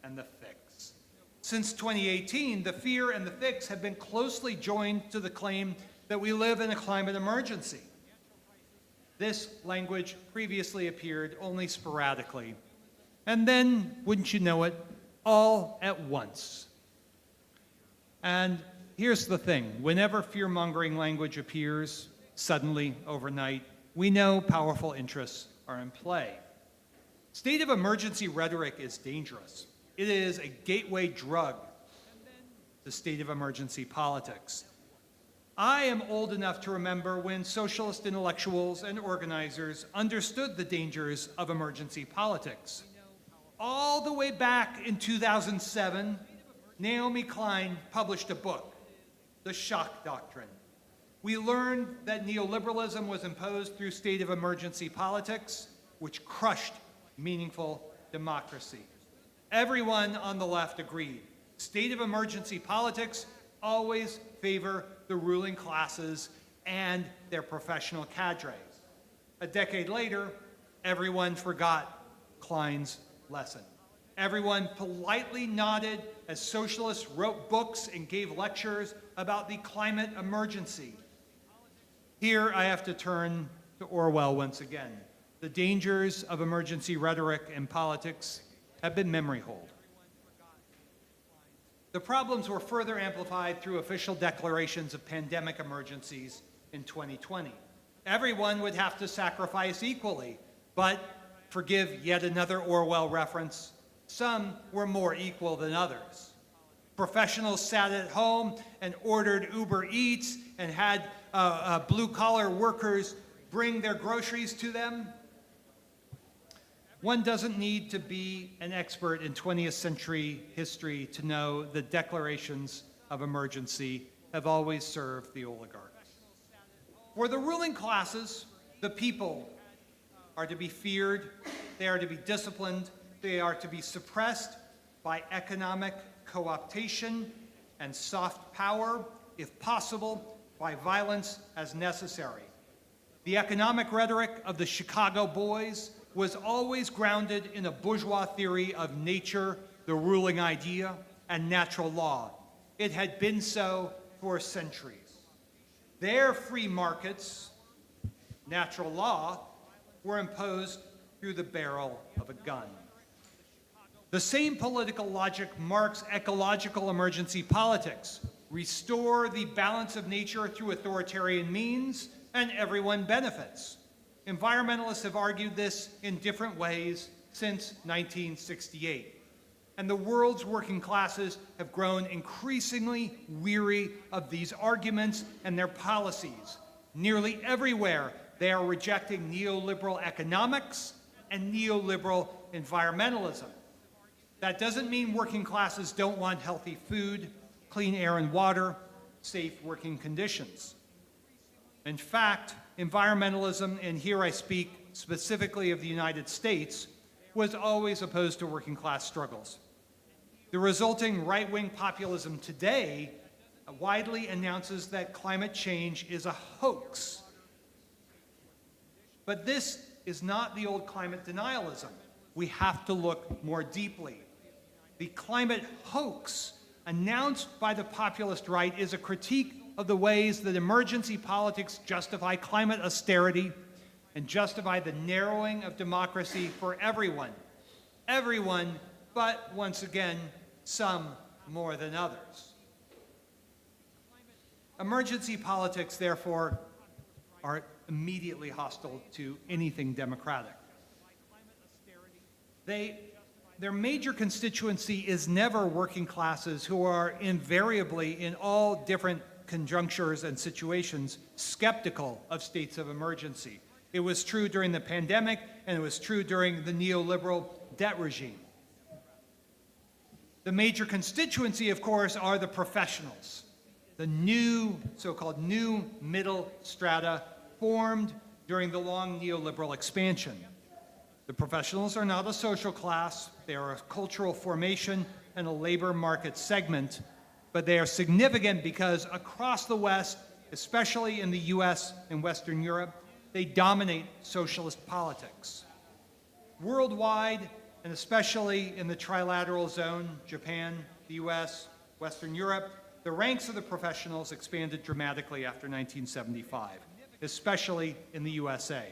S3: and the fix. Since 2018, the fear and the fix have been closely joined to the claim that we live in a climate emergency. This language previously appeared only sporadically. And then, wouldn't you know it, all at once. And here's the thing, whenever fear-mongering language appears, suddenly, overnight, we know powerful interests are in play. State of emergency rhetoric is dangerous. It is a gateway drug to state of emergency politics. I am old enough to remember when socialist intellectuals and organizers understood the dangers of emergency politics. All the way back in 2007, Naomi Klein published a book, The Shock Doctrine. We learned that neoliberalism was imposed through state of emergency politics, which crushed meaningful democracy. Everyone on the left agreed. State of emergency politics always favor the ruling classes and their professional cadres. A decade later, everyone forgot Klein's lesson. Everyone politely nodded as socialists wrote books and gave lectures about the climate emergency. Here I have to turn to Orwell once again. The dangers of emergency rhetoric in politics have been memory-holed. The problems were further amplified through official declarations of pandemic emergencies in 2020. Everyone would have to sacrifice equally, but forgive yet another Orwell reference, some were more equal than others. Professionals sat at home and ordered Uber Eats and had blue-collar workers bring their groceries to them. One doesn't need to be an expert in 20th century history to know the declarations of emergency have always served the oligarchs. For the ruling classes, the people are to be feared, they are to be disciplined, they are to be suppressed by economic co-optation and soft power, if possible, by violence as necessary. The economic rhetoric of the Chicago Boys was always grounded in a bourgeois theory of nature, the ruling idea, and natural law. It had been so for centuries. Their free markets, natural law, were imposed through the barrel of a gun. The same political logic marks ecological emergency politics. Restore the balance of nature through authoritarian means, and everyone benefits. Environmentalists have argued this in different ways since 1968. And the world's working classes have grown increasingly weary of these arguments and their policies. Nearly everywhere, they are rejecting neoliberal economics and neoliberal environmentalism. That doesn't mean working classes don't want healthy food, clean air and water, safe working conditions. In fact, environmentalism, and here I speak specifically of the United States, was always opposed to working class struggles. The resulting right-wing populism today widely announces that climate change is a hoax. But this is not the old climate denialism. We have to look more deeply. The climate hoax announced by the populist right is a critique of the ways that emergency politics justify climate austerity and justify the narrowing of democracy for everyone. Everyone, but once again, some more than others. Emergency politics, therefore, are immediately hostile to anything democratic. Their major constituency is never working classes who are invariably, in all different conjunctures and situations, skeptical of states of emergency. It was true during the pandemic, and it was true during the neoliberal debt regime. The major constituency, of course, are the professionals, the new, so-called new middle strata formed during the long neoliberal expansion. The professionals are not a social class, they are a cultural formation and a labor market segment, but they are significant because across the West, especially in the US and Western Europe, they dominate socialist politics. Worldwide, and especially in the trilateral zone, Japan, the US, Western Europe, the ranks of the professionals expanded dramatically after 1975, especially in the USA.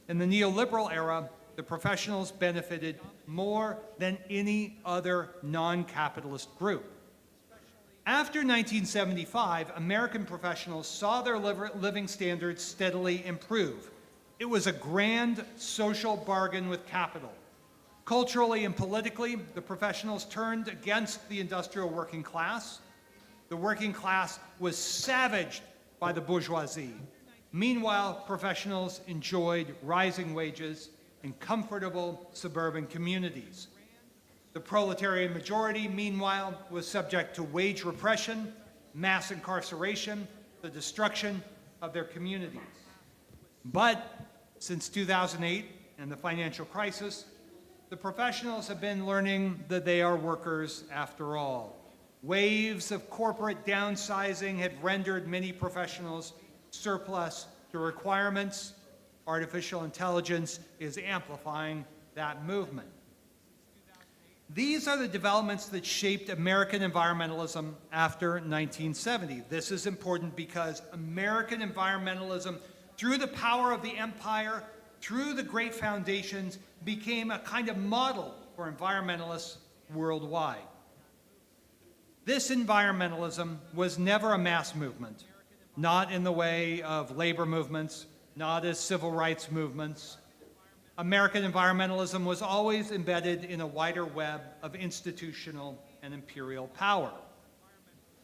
S3: In the neoliberal era, the professionals benefited more than any other non-capitalist group. After 1975, American professionals saw their living standards steadily improve. It was a grand social bargain with capital. Culturally and politically, the professionals turned against the industrial working class. The working class was savaged by the bourgeoisie. Meanwhile, professionals enjoyed rising wages in comfortable suburban communities. The proletarian majority, meanwhile, was subject to wage repression, mass incarceration, the destruction of their communities. But since 2008 and the financial crisis, the professionals have been learning that they are workers after all. Waves of corporate downsizing have rendered many professionals surplus to requirements. Artificial intelligence is amplifying that movement. These are the developments that shaped American environmentalism after 1970. This is important because American environmentalism, through the power of the empire, through the great foundations, became a kind of model for environmentalists worldwide. This environmentalism was never a mass movement, not in the way of labor movements, not as civil rights movements. American environmentalism was always embedded in a wider web of institutional and imperial power.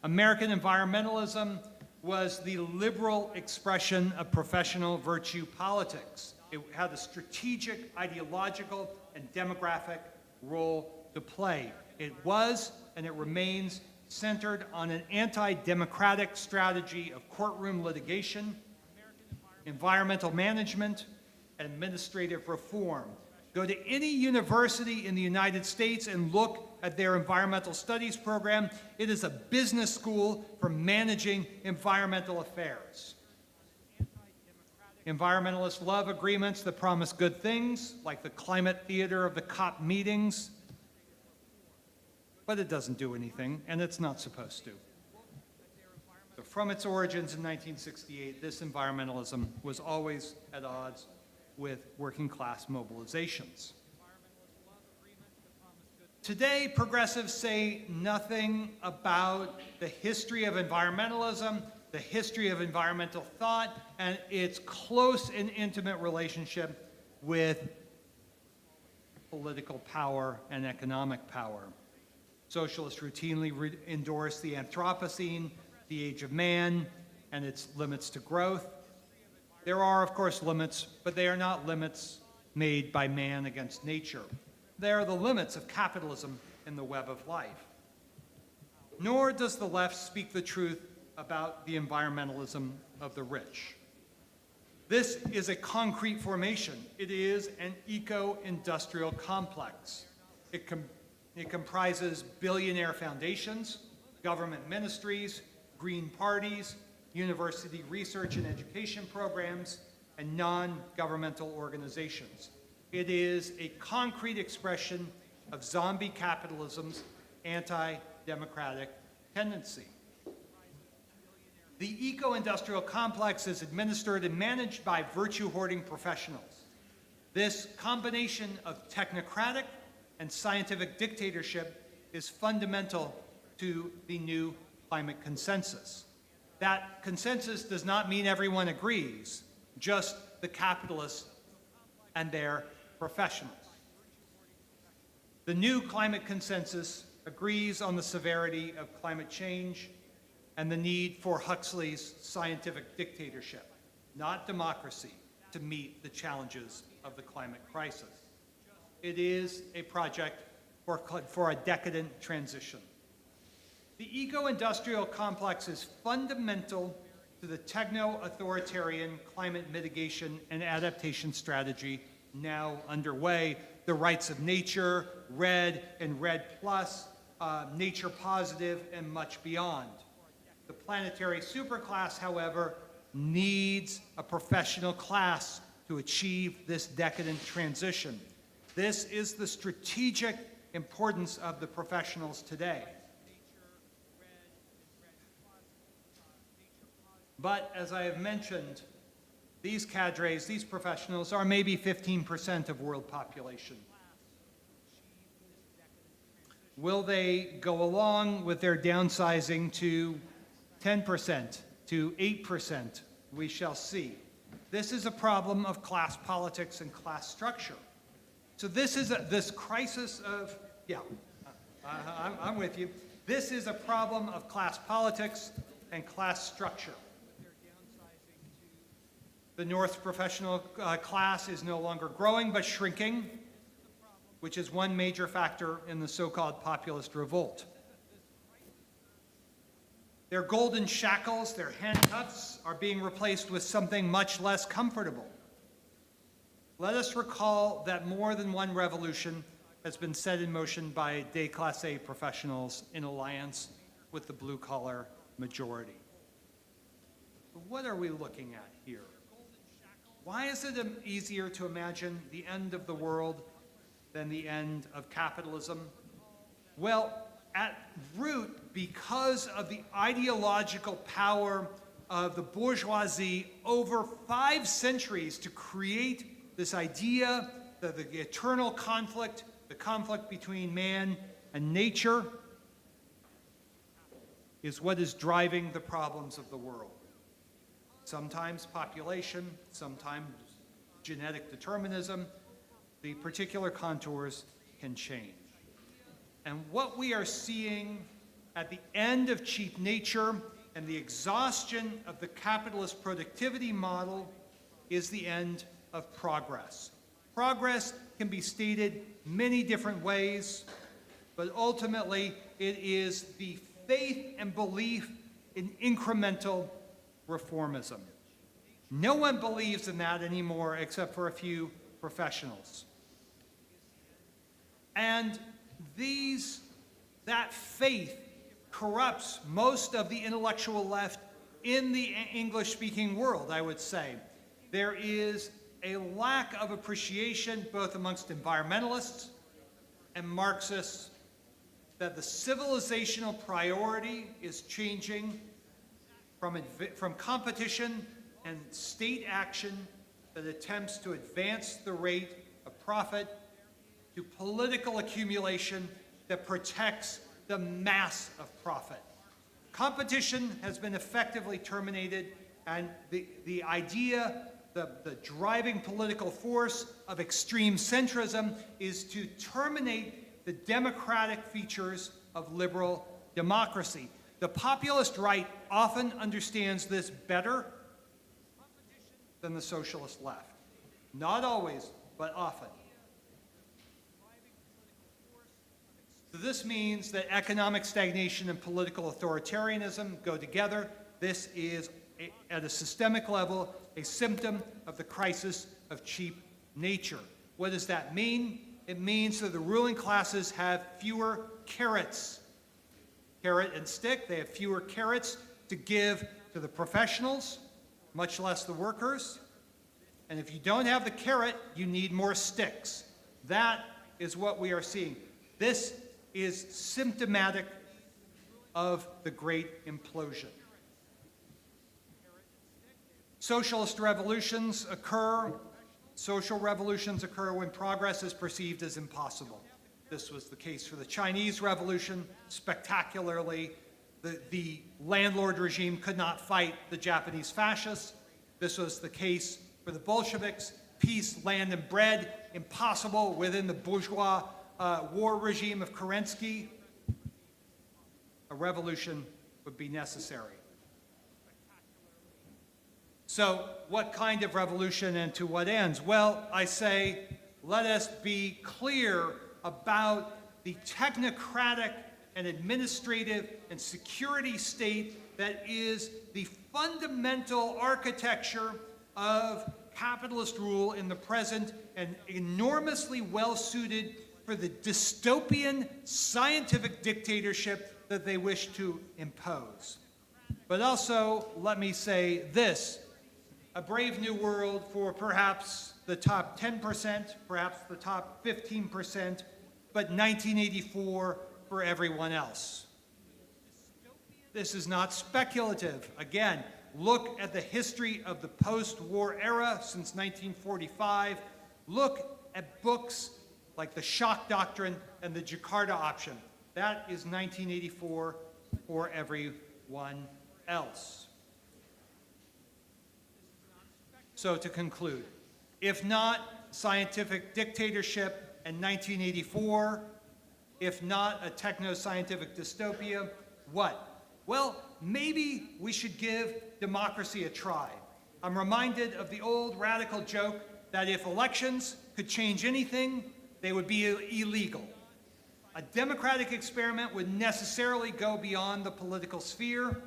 S3: American environmentalism was the liberal expression of professional virtue politics. It had a strategic, ideological, and demographic role to play. It was, and it remains, centered on an anti-democratic strategy of courtroom litigation, environmental management, and administrative reform. Go to any university in the United States and look at their environmental studies program. It is a business school for managing environmental affairs. Environmentalists love agreements that promise good things, like the climate theater of the COP meetings, but it doesn't do anything, and it's not supposed to. So from its origins in 1968, this environmentalism was always at odds with working class mobilizations. Today, progressives say nothing about the history of environmentalism, the history of environmental thought, and its close and intimate relationship with political power and economic power. Socialists routinely endorse the Anthropocene, the age of man, and its limits to growth. There are, of course, limits, but they are not limits made by man against nature. They are the limits of capitalism in the web of life. Nor does the left speak the truth about the environmentalism of the rich. This is a concrete formation. It is an eco-industrial complex. It comprises billionaire foundations, government ministries, green parties, university research and education programs, and non-governmental organizations. It is a concrete expression of zombie capitalism's anti-democratic tendency. The eco-industrial complex is administered and managed by virtue-hoarding professionals. This combination of technocratic and scientific dictatorship is fundamental to the new climate consensus. That consensus does not mean everyone agrees, just the capitalists and their professionals. The new climate consensus agrees on the severity of climate change and the need for Huxley's scientific dictatorship, not democracy, to meet the challenges of the climate crisis. It is a project for a decadent transition. The eco-industrial complex is fundamental to the techno-authoritarian climate mitigation and adaptation strategy now underway. The rights of nature, REDD and REDD+, nature positive, and much beyond. The planetary superclass, however, needs a professional class to achieve this decadent transition. This is the strategic importance of the professionals today. But as I have mentioned, these cadres, these professionals, are maybe 15% of world population. Will they go along with their downsizing to 10%, to 8%? We shall see. This is a problem of class politics and class structure. So this is this crisis of, I'm with you. This is a problem of class politics and class structure. The North's professional class is no longer growing but shrinking, which is one major factor in the so-called populist revolt. Their golden shackles, their handcuffs, are being replaced with something much less comfortable. Let us recall that more than one revolution has been set in motion by déclassé professionals in alliance with the blue-collar majority. But what are we looking at here? Why is it easier to imagine the end of the world than the end of capitalism? Well, at root, because of the ideological power of the bourgeoisie over 5 centuries to create this idea that the eternal conflict, the conflict between man and nature, is what is driving the problems of the world. Sometimes population, sometimes genetic determinism. The particular contours can change. And what we are seeing at the end of cheap nature and the exhaustion of the capitalist productivity model is the end of progress. Progress can be stated many different ways, but ultimately it is the faith and belief in incremental reformism. No one believes in that anymore except for a few professionals. And that faith corrupts most of the intellectual left in the English-speaking world, I would say. There is a lack of appreciation, both amongst environmentalists and Marxists, that the civilizational priority is changing from competition and state action that attempts to advance the rate of profit to political accumulation that protects the mass of profit. Competition has been effectively terminated, and the idea, the driving political force of extreme centrism is to terminate the democratic features of liberal democracy. The populist right often understands this better than the socialist left. Not always, but often. So this means that economic stagnation and political authoritarianism go together. This is, at a systemic level, a symptom of the crisis of cheap nature. What does that mean? It means that the ruling classes have fewer carrots. Carrot and stick, they have fewer carrots to give to the professionals, much less the workers. And if you don't have the carrot, you need more sticks. That is what we are seeing. This is symptomatic of the great implosion. Socialist revolutions occur, social revolutions occur when progress is perceived as impossible. This was the case for the Chinese Revolution. Spectacularly, the landlord regime could not fight the Japanese fascists. This was the case for the Bolsheviks. Peace, land, and bread, impossible within the bourgeois war regime of Kerensky. A revolution would be necessary. So what kind of revolution and to what ends? Well, I say, let us be clear about the technocratic and administrative and security state that is the fundamental architecture of capitalist rule in the present and enormously well-suited for the dystopian scientific dictatorship that they wish to impose. But also, let me say this, a brave new world for perhaps the top 10%, perhaps the top 15%, but 1984 for everyone else. This is not speculative. Again, look at the history of the post-war era since 1945. Look at books like The Shock Doctrine and the Jakarta Option. That is 1984 for everyone else. So to conclude, if not scientific dictatorship and 1984, if not a techno-scientific dystopia, what? Well, maybe we should give democracy a try. I'm reminded of the old radical joke that if elections could change anything, they would be illegal. A democratic experiment would necessarily go beyond the political sphere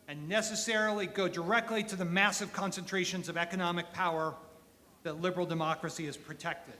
S3: and necessarily go directly to the massive concentrations of economic power that liberal democracy has protected.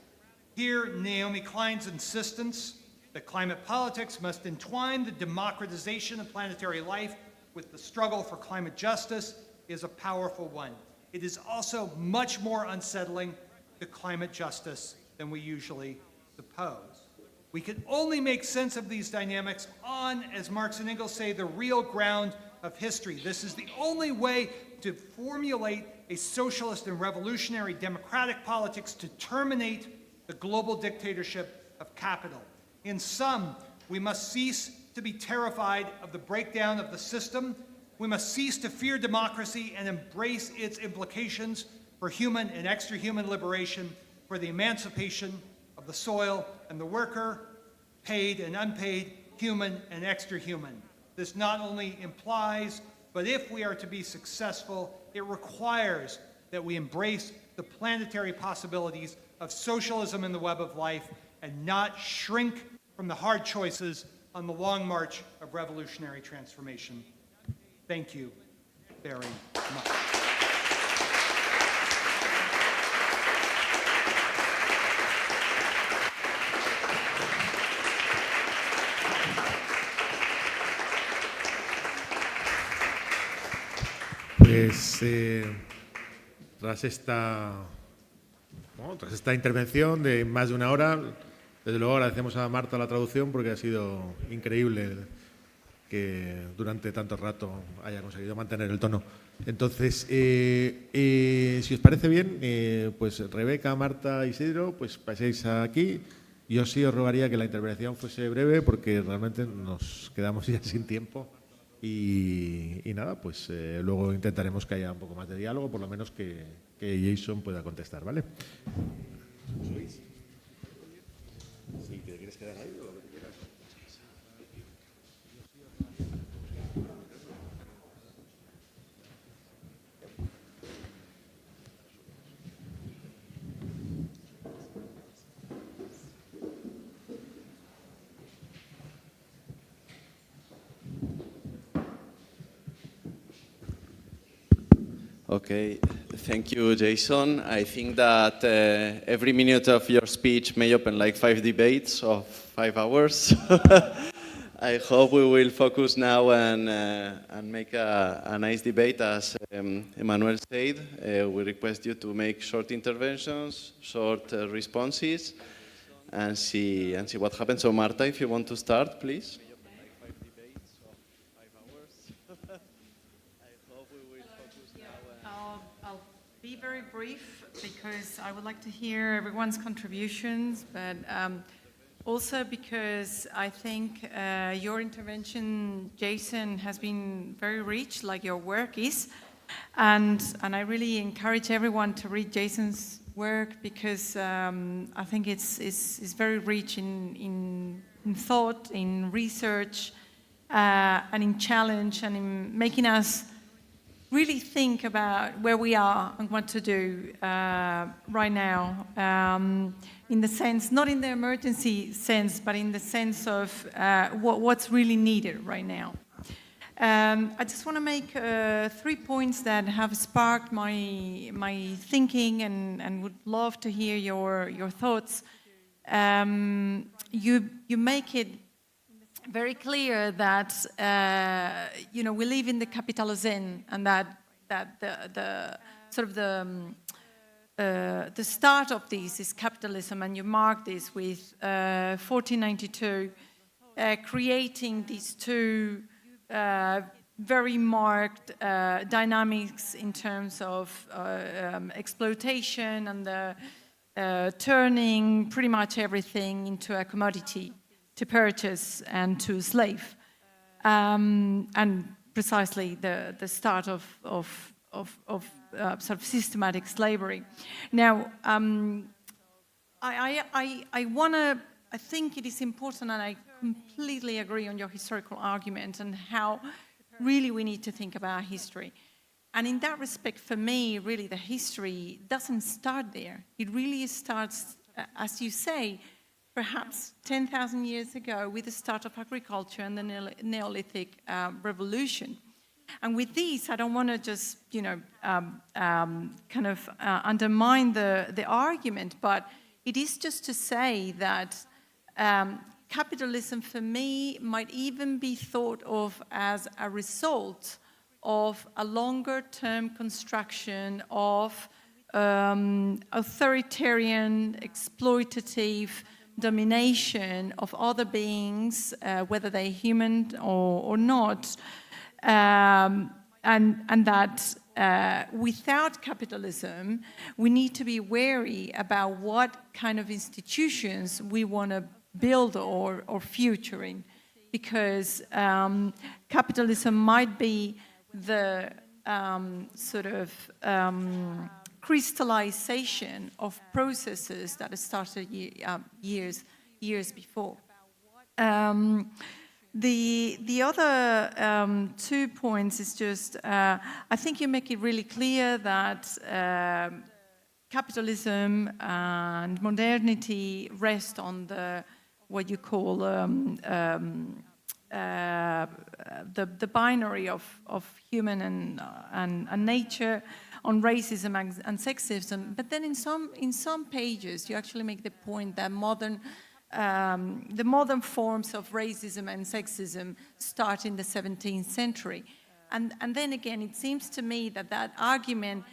S3: Here, Naomi Klein's insistence that climate politics must entwine the democratization of planetary life with the struggle for climate justice is a powerful one. It is also much more unsettling to climate justice than we usually suppose. We can only make sense of these dynamics on, as Marx and Engels say, the real ground of history. This is the only way to formulate a socialist and revolutionary democratic politics to terminate the global dictatorship of capital. In sum, we must cease to be terrified of the breakdown of the system. We must cease to fear democracy and embrace its implications for human and extra-human liberation, for the emancipation of the soil and the worker, paid and unpaid, human and extra-human. This not only implies, but if we are to be successful, it requires that we embrace the planetary possibilities of socialism in the web of life and not shrink from the hard choices on the long march of revolutionary transformation. Thank you very much.
S1: Pues tras esta intervención de más de una hora, desde luego agradecemos a Marta la traducción porque ha sido increíble que durante tanto rato haya conseguido mantener el tono. Entonces, si os parece bien, pues Rebeca, Marta, Isidro, pues paséis aquí. Yo sí os rogaría que la intervención fuese breve porque realmente nos quedamos ya sin tiempo. Y nada, pues luego intentaremos que haya un poco más de diálogo, por lo menos que Jason pueda contestar, ¿vale? Si te quieres quedar ahí o lo que quieras.
S2: Okay, thank you, Jason. I think that every minute of your speech may open like 5 debates of 5 hours. I hope we will focus now and make a nice debate. As Emmanuel said, we request you to make short interventions, short responses, and see what happens. So, Marta, if you want to start, please.
S4: Be very brief because I would like to hear everyone's contributions, but also because I think your intervention, Jason, has been very rich, like your work is, and I really encourage everyone to read Jason's work because I think it's very rich in thought, in research, and in challenge, and in making us really think about where we are and what to do right now, in the sense, not in the emergency sense, but in the sense of what's really needed right now. I just want to make 3 points that have sparked my thinking and would love to hear your thoughts. You make it very clear that we live in the capitalism, and that the sort of the start of this is capitalism, and you mark this with 1492, creating these two very marked dynamics in terms of exploitation and the turning pretty much everything into a commodity to purchase and to slave, and precisely the start of sort of systematic slavery. Now, I think it is important, and I completely agree on your historical argument and how really we need to think about history. And in that respect, for me, really the history doesn't start there. It really starts, as you say, perhaps 10,000 years ago with the start of agriculture and the Neolithic revolution. And with this, I don't want to just, undermine the argument, but it is just to say that capitalism, for me, might even be thought of as a result of a longer-term construction of authoritarian, exploitative domination of other beings, whether they're human or not, and that without capitalism, we need to be wary about what kind of institutions we want to build or future in, because capitalism might be the crystallization of processes that started years before. The other 2 points is just, I think you make it really clear that capitalism and modernity rest on what you call the binary of human and nature, on racism and sexism. But then in some pages, you actually make the point that the modern forms of racism and sexism start in the 17th century. And then again, it seems to me that argument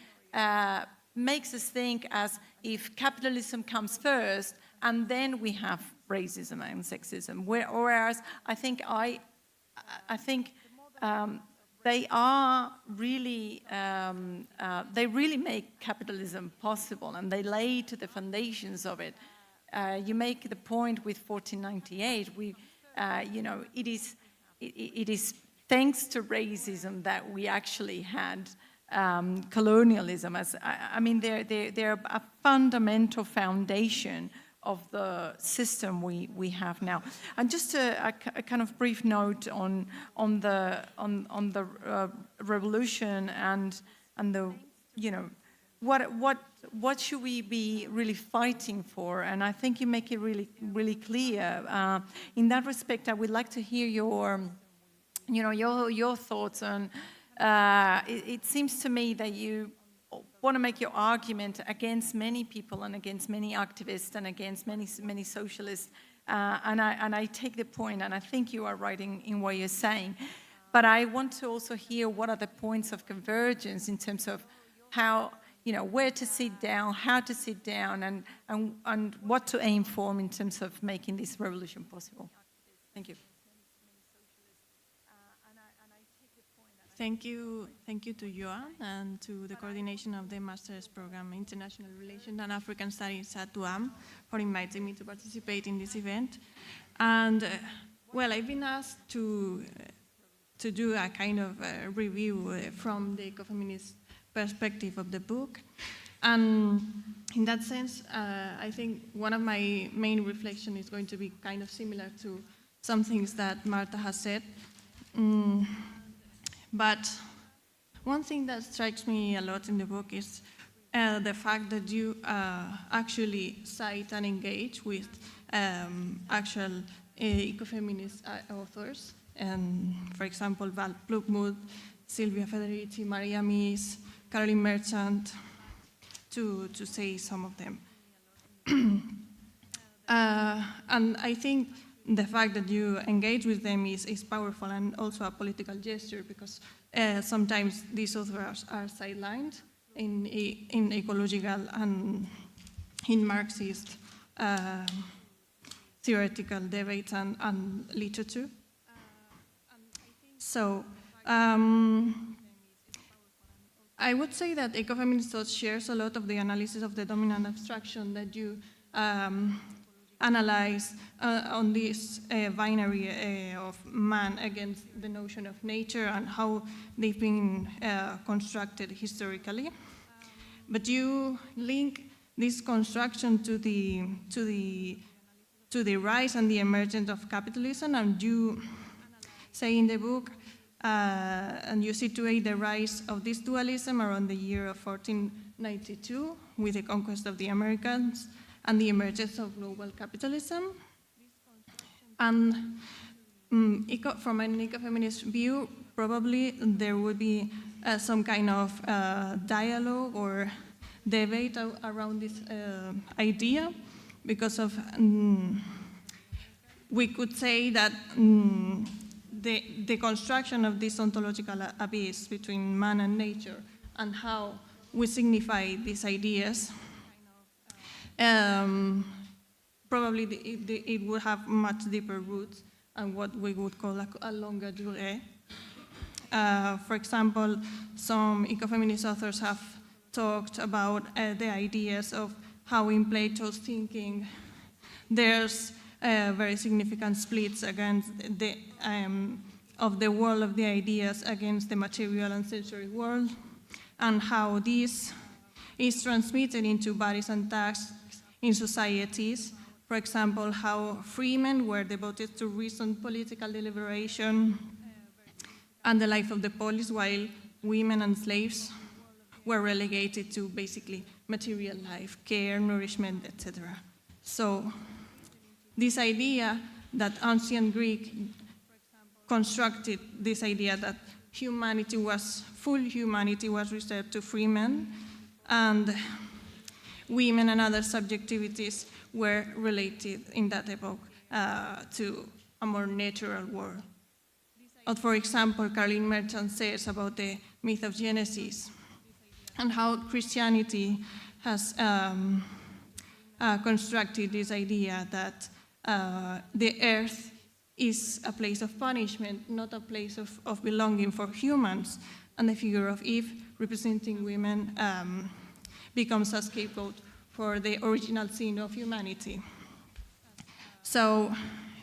S4: makes us think as if capitalism comes first, and then we have racism and sexism. Whereas I think they are really, they really make capitalism possible, and they lay to the foundations of it. You make the point with 1498. It is thanks to racism that we actually had colonialism. They're a fundamental foundation of the system we have now. And just a kind of brief note on the revolution and the what should we be really fighting for? And I think you make it really clear. In that respect, I would like to hear your thoughts on. It seems to me that you want to make your argument against many people and against many activists and against many socialists, and I take the point, and I think you are right in what you're saying. But I want to also hear what are the points of convergence in terms of how, where to sit down, how to sit down, and what to aim for in terms of making this revolution possible. Thank you.
S5: Thank you to Joan and to the coordination of the Master's Program International Relations and African Studies at UAM for inviting me to participate in this event. And I've been asked to do a kind of review from the ecofeminist perspective of the book. And in that sense, I think one of my main reflections is going to be kind of similar to some things that Marta has said. But one thing that strikes me a lot in the book is the fact that you actually cite and engage with actual ecofeminist authors. For example, Val Plugmuth, Silvia Federici, Maria Mies, Caroline Merchant, to say some of them. And I think the fact that you engage with them is powerful and also a political gesture, because sometimes these authors are sidelined in ecological and in Marxist theoretical debates and literature. So I would say that ecofeminist thought shares a lot of the analysis of the dominant abstraction that you analyze on this binary of man against the notion of nature and how they've been constructed historically. But you link this construction to the rise and the emergence of capitalism, and you say in the book, and you situate the rise of this dualism around the year of 1492 with the conquest of the Americans and the emergence of global capitalism. And from an ecofeminist view, probably there would be some kind of dialogue or debate around this idea, because of we could say that the construction of this ontological abyss between man and nature and how we signify these ideas, probably it would have much deeper roots and what we would call a longue durée. For example, some ecofeminist authors have talked about the ideas of how in Plato's thinking there's very significant splits against of the world of the ideas against the material and sensory world, and how this is transmitted into bodies and tasks in societies. For example, how free men were devoted to reason, political deliberation, and the life of the polis, while women and slaves were relegated to basically material life, care, nourishment, etc. So this idea that ancient Greek constructed this idea that full humanity was reserved to free men, and women and other subjectivities were related in that epoch to a more natural world. Or for example, Caroline Merchant says about the myth of Genesis and how Christianity has constructed this idea that the earth is a place of punishment, not a place of belonging for humans, and the figure of Eve, representing women, becomes a scapegoat for the original sin of humanity. So,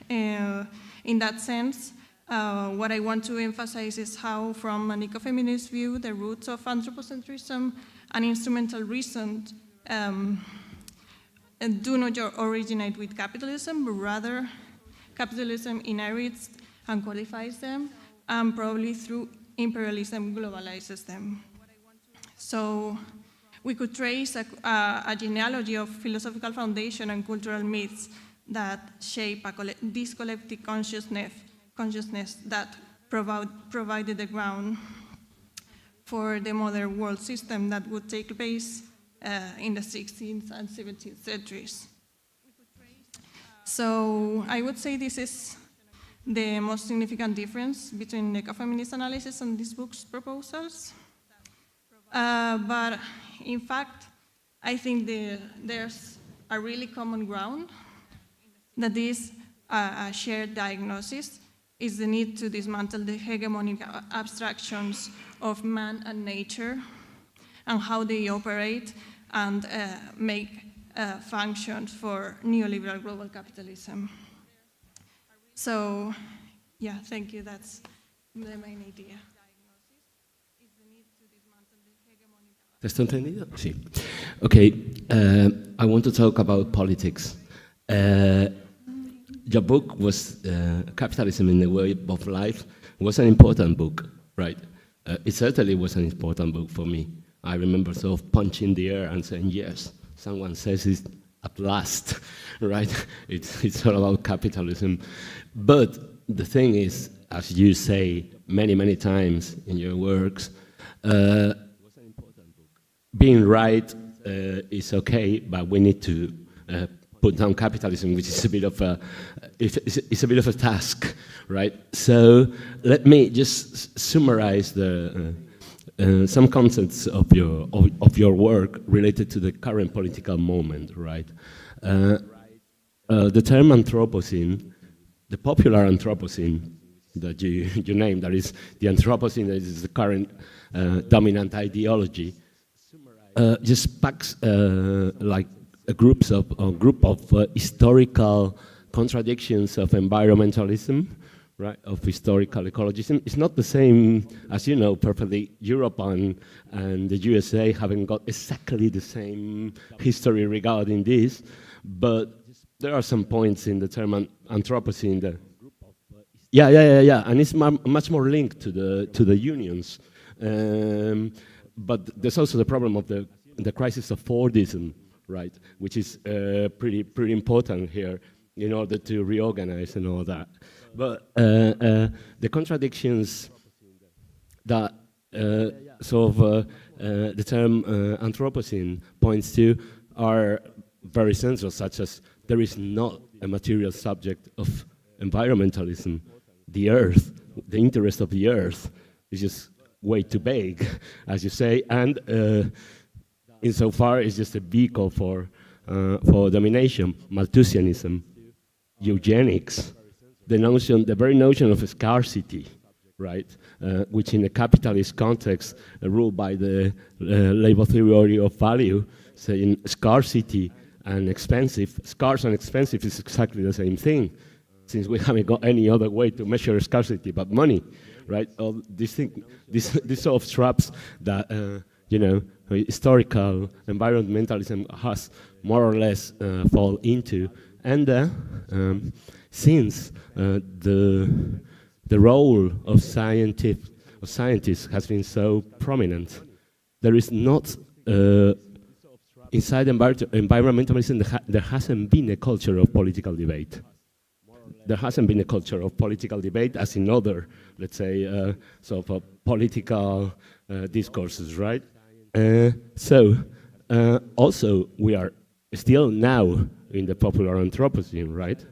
S5: in that sense, what I want to emphasize is how, from an ecofeminist view, the roots of anthropocentrism and instrumental reason do not originate with capitalism, but rather capitalism inherits and qualifies them, and probably through imperialism globalizes them. So we could trace a genealogy of philosophical foundation and cultural myths that shape this collective consciousness that provided the ground for the modern world system that would take place in the 16th and 17th centuries. So I would say this is the most significant difference between ecofeminist analysis and this book's proposals. But in fact, I think there's a really common ground, that is a shared diagnosis, is the need to dismantle the hegemonic abstractions of man and nature and how they operate and make functions for neoliberal global capitalism. So, yeah, thank you. That's the main idea.
S6: ¿Te está entendido? Sí. Okay, I want to talk about politics. Your book was Capitalism in the Way of Life. Was an important book, right? It certainly was an important book for me. I remember sort of punching the air and saying, yes, someone says it at last, right? It's all about capitalism. But the thing is, as you say many, many times in your works, being right is okay, but we need to put down capitalism, which is a bit of a task, right? So let me just summarize some concepts of your work related to the current political moment, right? The term Anthropocene, the popular Anthropocene, that you named, that is the Anthropocene, that is the current dominant ideology, just packs like a group of historical contradictions of environmentalism, right, of historical ecologism. It's not the same, as you know perfectly, Europe and the USA haven't got exactly the same history regarding this, but there are some points in the term Anthropocene that, yeah, and it's much more linked to the unions. But there's also the problem of the crisis of Fordism, right, which is pretty important here in order to reorganize and all that. But the contradictions that the term Anthropocene points to are very central, such as there is not a material subject of environmentalism. The earth, the interest of the earth, is just way too vague, as you say, and insofar it's just a vehicle for domination, Malthusianism, eugenics, the very notion of scarcity, right, which in a capitalist context ruled by the labor theory of value, saying scarcity and expensive, scarce and expensive is exactly the same thing, since we haven't got any other way to measure scarcity but money, right? All these sort of traps that historical environmentalism has more or less fall into, and since the role of scientists has been so prominent, there is not inside environmentalism there hasn't been a culture of political debate. There hasn't been a culture of political debate as in other, let's say, political discourses, right? Also, we are still now in the popular Anthropocene, right?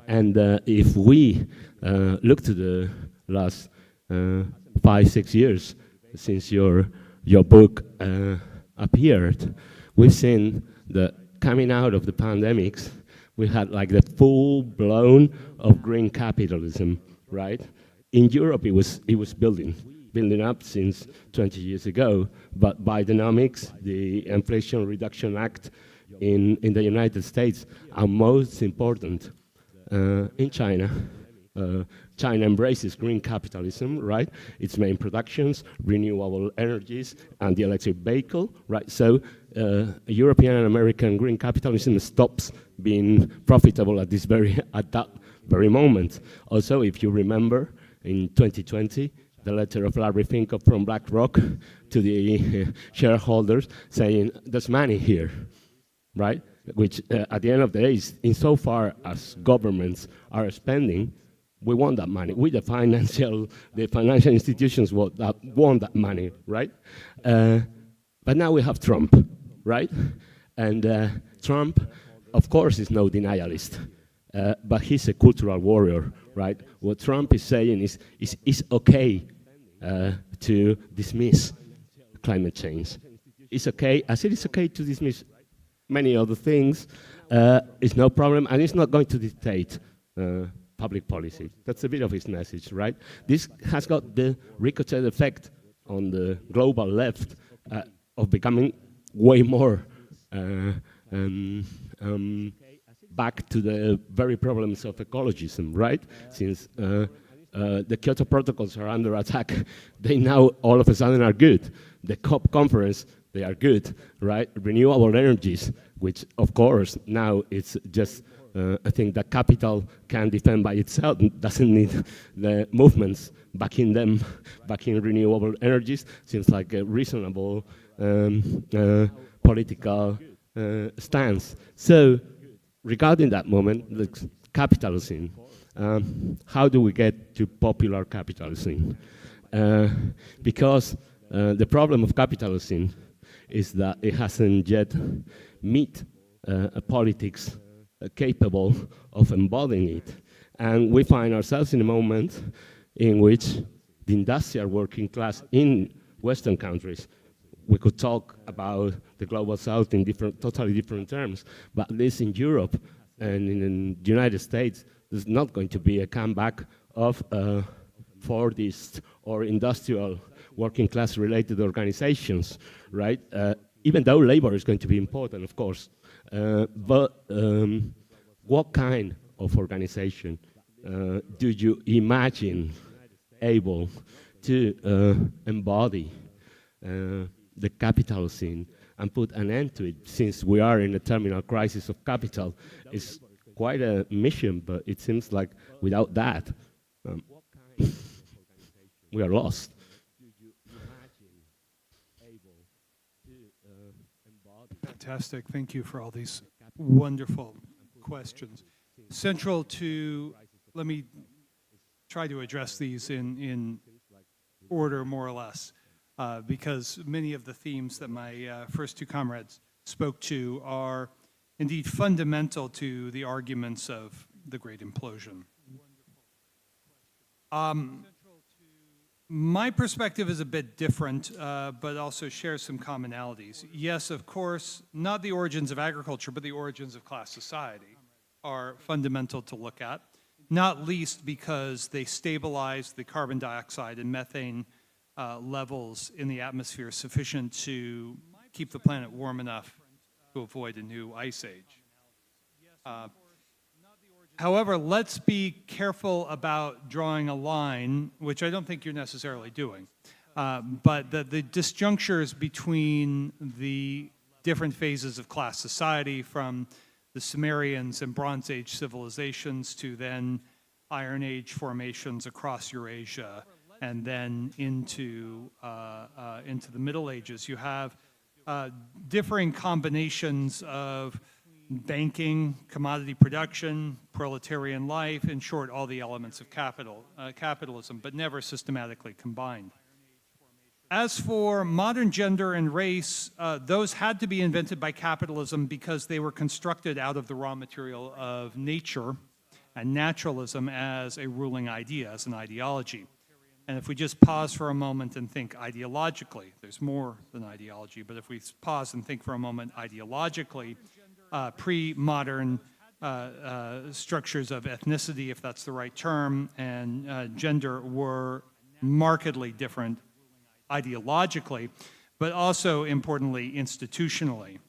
S6: And if we look to the last 5-6 years since your book appeared, we've seen that coming out of the pandemics, we had like the full-blown of green capitalism, right? In Europe, it was building up since 20 years ago, but Bidenomics, the Inflation Reduction Act in the United States, are most important. In China, China embraces green capitalism, right? Its main productions, renewable energies, and the electric vehicle, right? So European and American green capitalism stops being profitable at that very moment. Also, if you remember, in 2020, the letter of Larry Fink from BlackRock to the shareholders saying, there's money here, right? Which at the end of the day, insofar as governments are spending, we want that money. The financial institutions want that money, right? But now we have Trump, right? And Trump, of course, is no denialist, but he's a cultural warrior, right? What Trump is saying is it's okay to dismiss climate change. It's okay, as it is okay to dismiss many other things, it's no problem, and it's not going to dictate public policy. That's a bit of his message, right? This has got the ricochet effect on the global left of becoming way more back to the very problems of ecologism, right? Since the Kyoto protocols are under attack, they now all of a sudden are good. The COP conference, they are good, right? Renewable energies, which of course now it's just a thing that capital can defend by itself, doesn't need the movements backing them, backing renewable energies, seems like a reasonable political stance. So regarding that moment, the capitalism, how do we get to popular capitalism? Because the problem of capitalism is that it hasn't yet met a politics capable of embodying it. And we find ourselves in a moment in which the industrial working class in Western countries, we could talk about the global south in totally different terms, but at least in Europe and in the United States, there's not going to be a comeback of Fordist or industrial working class related organizations, right? Even though labor is going to be important, of course, but what kind of organization do you imagine able to embody the capital scene and put an end to it, since we are in a terminal crisis of capital? It's quite a mission, but it seems like without that, we are lost.
S3: Fantastic. Thank you for all these wonderful questions. Central to, let me try to address these in order, more or less, because many of the themes that my first two comrades spoke to are indeed fundamental to the arguments of the Great Implosion. My perspective is a bit different, but also shares some commonalities. Yes, of course, not the origins of agriculture, but the origins of class society are fundamental to look at, not least because they stabilize the carbon dioxide and methane levels in the atmosphere sufficient to keep the planet warm enough to avoid a new ice age. However, let's be careful about drawing a line, which I don't think you're necessarily doing, but the disjunctures between the different phases of class society, from the Sumerians and Bronze Age civilizations to then Iron Age formations across Eurasia, and then into the Middle Ages. You have differing combinations of banking, commodity production, proletarian life, in short, all the elements of capitalism, but never systematically combined. As for modern gender and race, those had to be invented by capitalism because they were constructed out of the raw material of nature and naturalism as a ruling idea, as an ideology. And if we just pause for a moment and think ideologically, there's more than ideology, but if we pause and think for a moment ideologically, pre-modern structures of ethnicity, if that's the right term, and gender were markedly different ideologically, but also importantly institutionally.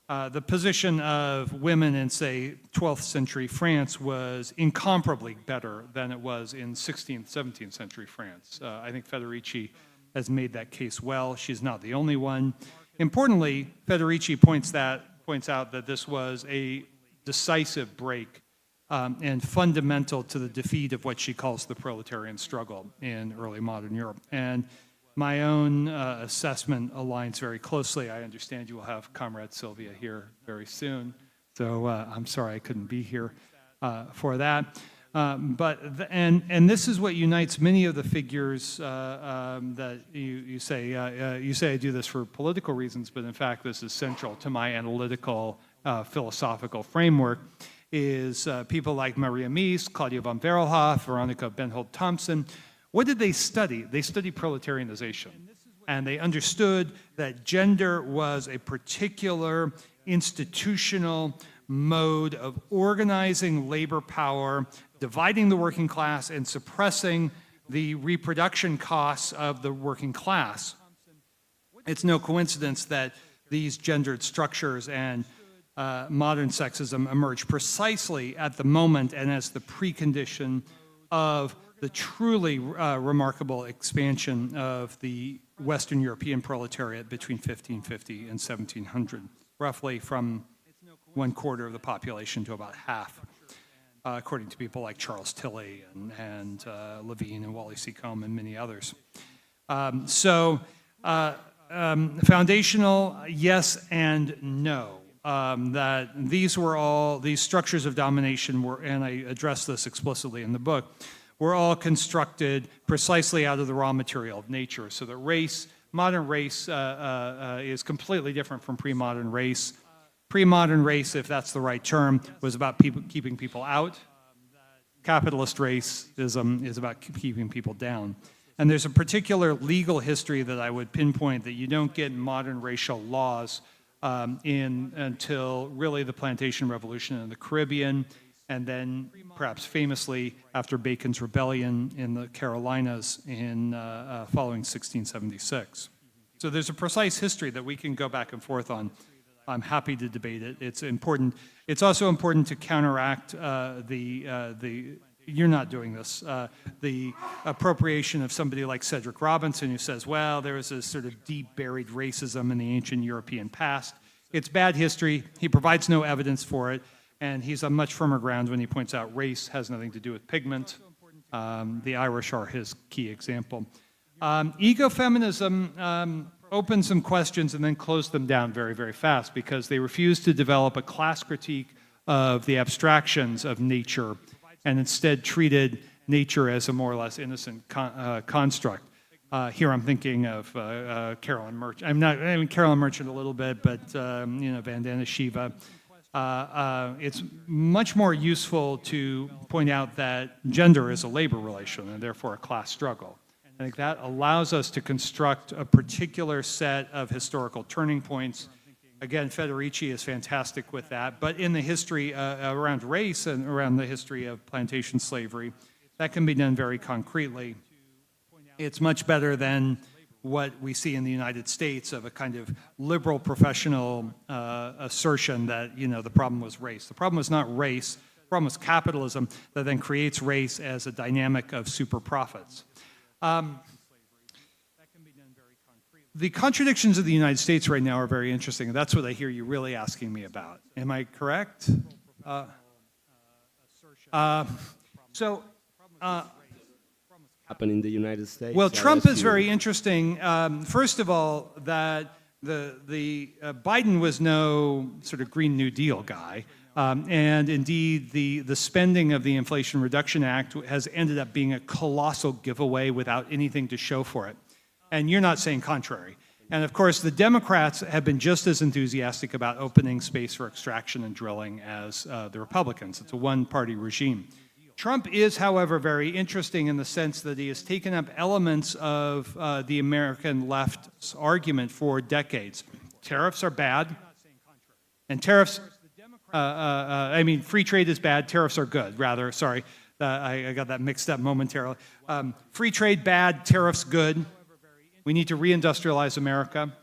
S3: The position of women in, say, 12th century France was incomparably better than it was in 16th, 17th century France. I think Federici has made that case well. She's not the only one. Importantly, Federici points out that this was a decisive break and fundamental to the defeat of what she calls the proletarian struggle in early modern Europe. And my own assessment aligns very closely. I understand you will have Comrade Sylvia here very soon, so I'm sorry I couldn't be here for that. And this is what unites many of the figures that you say. You say I do this for political reasons, but in fact this is central to my analytical philosophical framework, is people like Maria Mies, Claudia von Berlhoff, Veronica Benhold-Thompson. What did they study? They studied proletarianization. And they understood that gender was a particular institutional mode of organizing labor power, dividing the working class, and suppressing the reproduction costs of the working class. It's no coincidence that these gendered structures and modern sexism emerge precisely at the moment and as the precondition of the truly remarkable expansion of the Western European proletariat between 1550 and 1700, roughly from 1/4 of the population to about half, according to people like Charles Tilley and Levine and Wally Seacombe and many others. Foundational, yes and no. That these structures of domination were, and I address this explicitly in the book, were all constructed precisely out of the raw material of nature. So that modern race is completely different from pre-modern race. Pre-modern race, if that's the right term, was about keeping people out. Capitalist racism is about keeping people down. And there's a particular legal history that I would pinpoint that you don't get in modern racial laws until really the plantation revolution in the Caribbean and then perhaps famously after Bacon's rebellion in the Carolinas following 1676. So there's a precise history that we can go back and forth on. I'm happy to debate it. It's important. It's also important to counteract you're not doing this, the appropriation of somebody like Cedric Robinson who says, well, there was this sort of deep buried racism in the ancient European past. It's bad history. He provides no evidence for it, and he's on much firmer ground when he points out race has nothing to do with pigment. The Irish are his key example. Ecofeminism opened some questions and then closed them down very, very fast because they refused to develop a class critique of the abstractions of nature and instead treated nature as a more or less innocent construct. Here I'm thinking of Carolyn Merchant. Carolyn Merchant a little bit, but Vandana Shiva. It's much more useful to point out that gender is a labor relation and therefore a class struggle. I think that allows us to construct a particular set of historical turning points. Again, Federici is fantastic with that, but in the history around race and around the history of plantation slavery, that can be done very concretely. It's much better than what we see in the United States of a kind of liberal professional assertion that, the problem was race. The problem was not race, the problem was capitalism that then creates race as a dynamic of super profits. The contradictions of the United States right now are very interesting, and that's what I hear you really asking me about. Am I correct?
S6: Happen in the United States?
S3: Well, Trump is very interesting. First of all, that Biden was no sort of Green New Deal guy. And indeed, the spending of the Inflation Reduction Act has ended up being a colossal giveaway without anything to show for it. And you're not saying contrary. And of course, the Democrats have been just as enthusiastic about opening space for extraction and drilling as the Republicans. It's a one-party regime. Trump is, however, very interesting in the sense that he has taken up elements of the American left's argument for decades. Tariffs are bad, and tariffs, free trade is bad, tariffs are good, rather, sorry. I got that mixed up momentarily. Free trade bad, tariffs good. We need to reindustrialize America.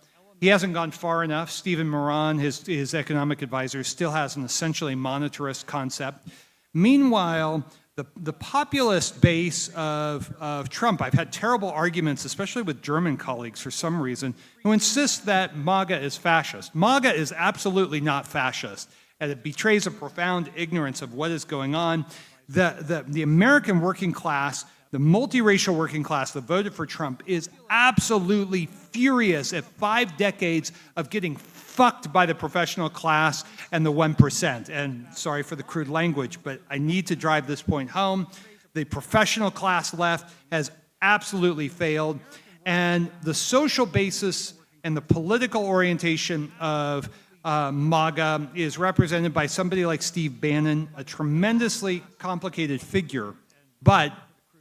S3: He hasn't gone far enough. Stephen Moran, his economic advisor, still has an essentially monetarist concept. Meanwhile, the populist base of Trump, I've had terrible arguments, especially with German colleagues for some reason, who insist that MAGA is fascist. MAGA is absolutely not fascist, and it betrays a profound ignorance of what is going on. The American working class, the multiracial working class that voted for Trump is absolutely furious at 5 decades of getting fucked by the professional class and the 1%. And sorry for the crude language, but I need to drive this point home. The professional class left has absolutely failed. And the social basis and the political orientation of MAGA is represented by somebody like Steve Bannon, a tremendously complicated figure, but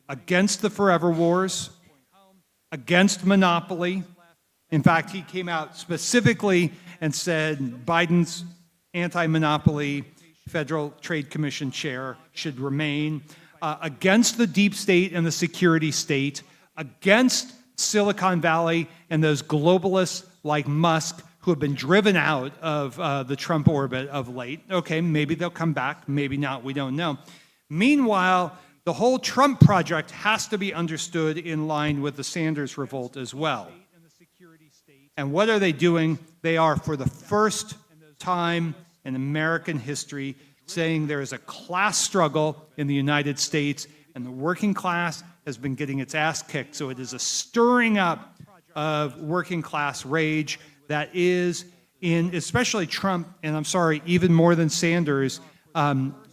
S3: against the forever wars, against monopoly. In fact, he came out specifically and said Biden's anti-monopoly Federal Trade Commission chair should remain, against the deep state and the security state, against Silicon Valley and those globalists like Musk who have been driven out of the Trump orbit of late. Okay, maybe they'll come back, maybe not, we don't know. Meanwhile, the whole Trump project has to be understood in line with the Sanders revolt as well. And what are they doing? They are, for the first time in American history, saying there is a class struggle in the United States, and the working class has been getting its ass kicked. So it is a stirring up of working class rage that is in, especially Trump, and I'm sorry, even more than Sanders,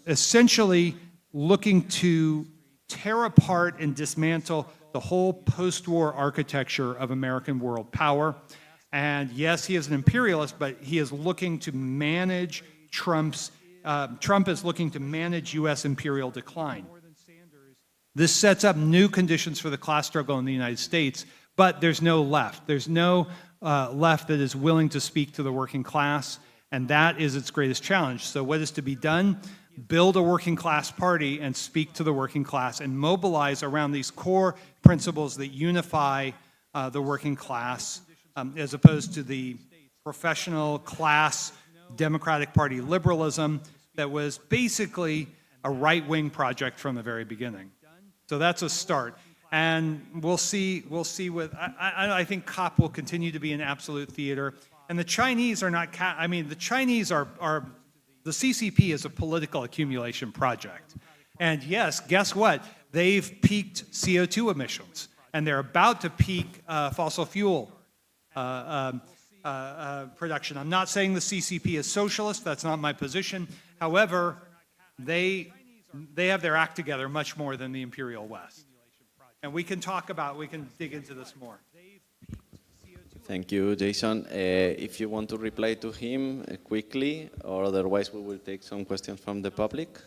S3: essentially looking to tear apart and dismantle the whole post-war architecture of American world power. And yes, he is an imperialist, but he is looking to manage Trump is looking to manage U.S. imperial decline. This sets up new conditions for the class struggle in the United States, but there's no left. There's no left that is willing to speak to the working class, and that is its greatest challenge. So what is to be done? build a working class party and speak to the working class and mobilize around these core principles that unify the working class, as opposed to the professional class Democratic Party liberalism that was basically a right-wing project from the very beginning. So that's a start. And we'll see I think COP will continue to be an absolute theater. And the Chinese are not, the Chinese are the CCP is a political accumulation project. And yes, guess what? They've peaked CO2 emissions, and they're about to peak fossil fuel production. I'm not saying the CCP is socialist, that's not my position. However, they have their act together much more than the Imperial West. And we can dig into this more.
S2: Thank you, Jason. If you want to reply to him quickly, or otherwise we will take some questions from the public.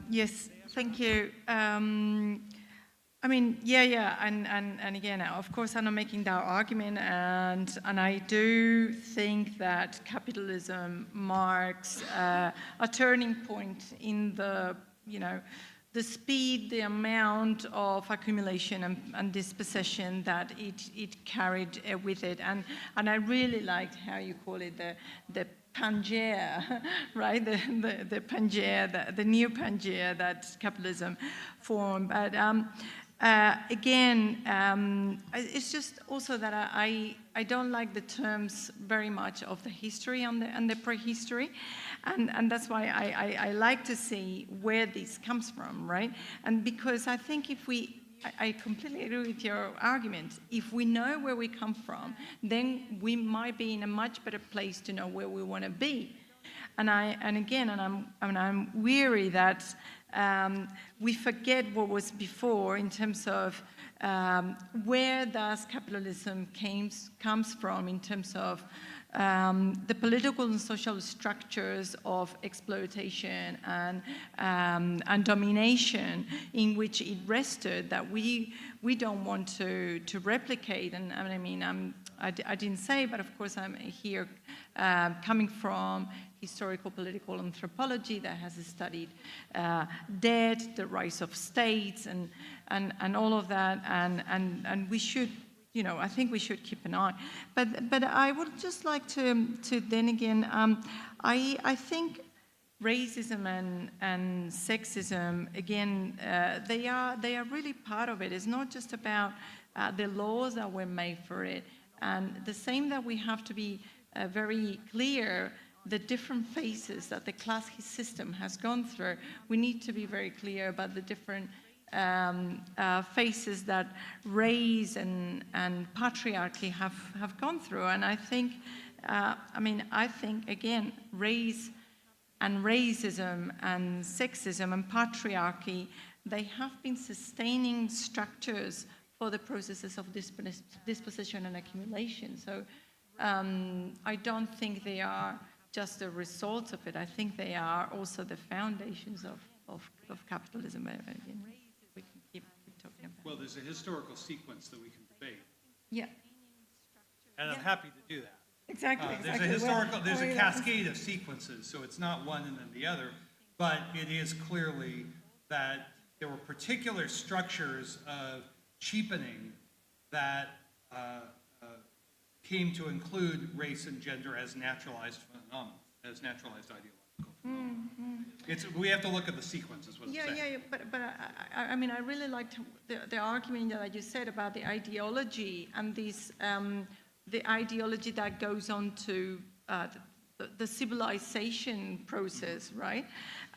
S4: Yes, thank you. And again, of course, I'm not making that argument, and I do think that capitalism marks a turning point in the speed, the amount of accumulation and dispossession that it carried with it, and I really liked how you call it the Pangea, right? The Pangea, the new Pangea that capitalism formed. But it's just also that I don't like the terms very much of the history and the prehistory, and that's why I like to see where this comes from, right? And because I think I completely agree with your argument. If we know where we come from, then we might be in a much better place to know where we want to be. And I'm weary that we forget what was before in terms of where does capitalism comes from in terms of the political and social structures of exploitation and domination in which it rested that we don't want to replicate. And I didn't say, but of course I'm here coming from historical political anthropology that has studied debt, the rise of states, and all of that, and we should. I think we should keep an eye. But I would just like to then again, I think racism and sexism, again, they are really part of it. It's not just about the laws that were made for it. And the same that we have to be very clear the different phases that the class system has gone through. We need to be very clear about the different phases that race and patriarchy have gone through. And I think, again, race and racism and sexism and patriarchy, they have been sustaining structures for the processes of dispossession and accumulation. So I don't think they are just the results of it. I think they are also the foundations of capitalism. We can keep talking about.
S3: Well, there's a historical sequence that we can debate.
S4: Yeah.
S3: And I'm happy to do that.
S4: Exactly.
S3: There's a cascade of sequences, so it's not one and then the other, but it is clearly that there were particular structures of cheapening that came to include race and gender as naturalized phenomena, as naturalized ideological phenomena. We have to look at the sequence, is what I'm saying.
S4: But I really liked the argument that you said about the ideology and this the ideology that goes on to the civilization process, right?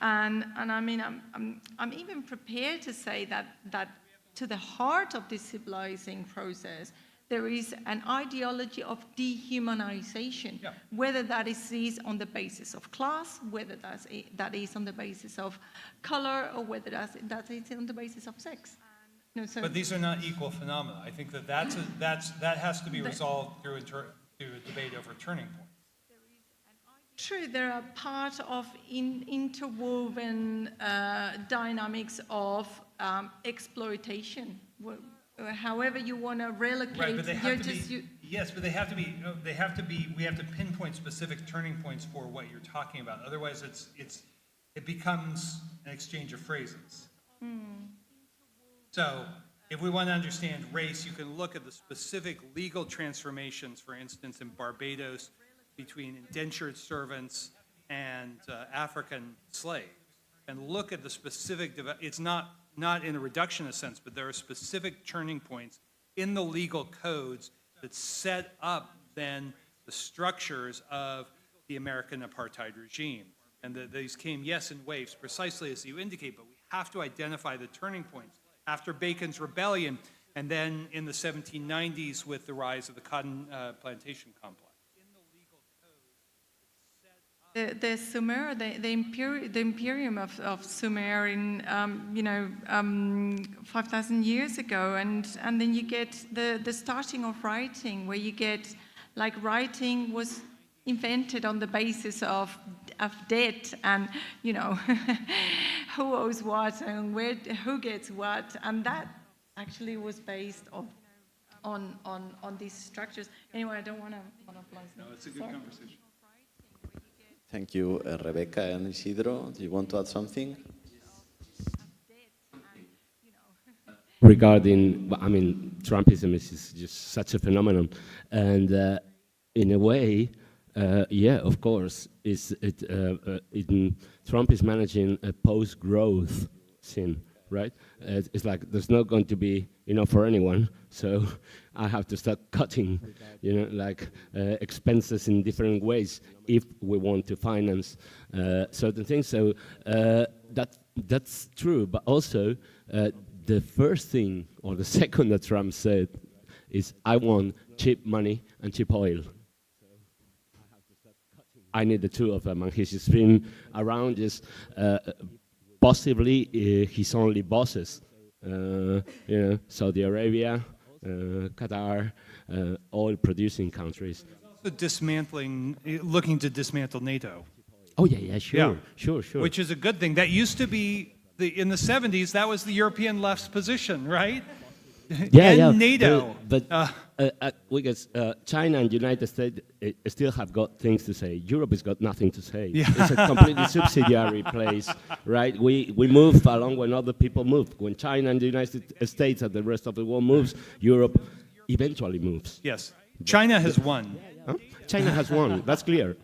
S4: And I'm even prepared to say that to the heart of this civilizing process, there is an ideology of dehumanization, whether that is on the basis of class, whether that is on the basis of color, or whether that is on the basis of sex.
S3: But these are not equal phenomena. I think that has to be resolved through a debate over turning point.
S4: True, there are part of interwoven dynamics of exploitation. However you want to relocate,
S3: Right, but they have to be Yes, but they have to be, we have to pinpoint specific turning points for what you're talking about. Otherwise, it becomes an exchange of phrases. So if we want to understand race, you can look at the specific legal transformations, for instance, in Barbados between indentured servants and African slaves, and look at the specific, it's not in a reductionist sense, but there are specific turning points in the legal codes that set up then the structures of the American apartheid regime. And these came, yes, in waves, precisely as you indicate, but we have to identify the turning points. After Bacon's Rebellion, and then in the 1790s with the rise of the cotton plantation complex.
S4: The Sumer, the imperium of Sumer in 5,000 years ago, and then you get the starting of writing, where you get like writing was invented on the basis of debt, and who owes what and who gets what, and that actually was based on these structures. Anyway, I don't want to monopolize.
S3: No, it's a good conversation.
S7: Thank you, Rebecca and Isidro. Do you want to add something?
S6: Regarding, Trumpism is just such a phenomenon, and in a way, yeah, of course, Trump is managing a post-growth scene, right? It's like there's not going to be enough for anyone, so I have to start cutting, expenses in different ways if we want to finance certain things. So that's true, but also the first thing or the second that Trump said is, I want cheap money and cheap oil. I need the two of them, and he's just been around just possibly his only bosses, Saudi Arabia, Qatar, oil-producing countries.
S3: Looking to dismantle NATO.
S6: Oh yeah, sure.
S3: Which is a good thing. That used to be, in the 70s, that was the European left's position, right?
S6: Yeah.
S3: NATO.
S6: But because China and United States still have got things to say. Europe has got nothing to say.
S3: Yeah.
S6: It's a completely subsidiary place, right? We move along when other people move. When China and the United States and the rest of the world moves, Europe eventually moves.
S3: Yes. China has won.
S6: Huh? China has won. That's clear.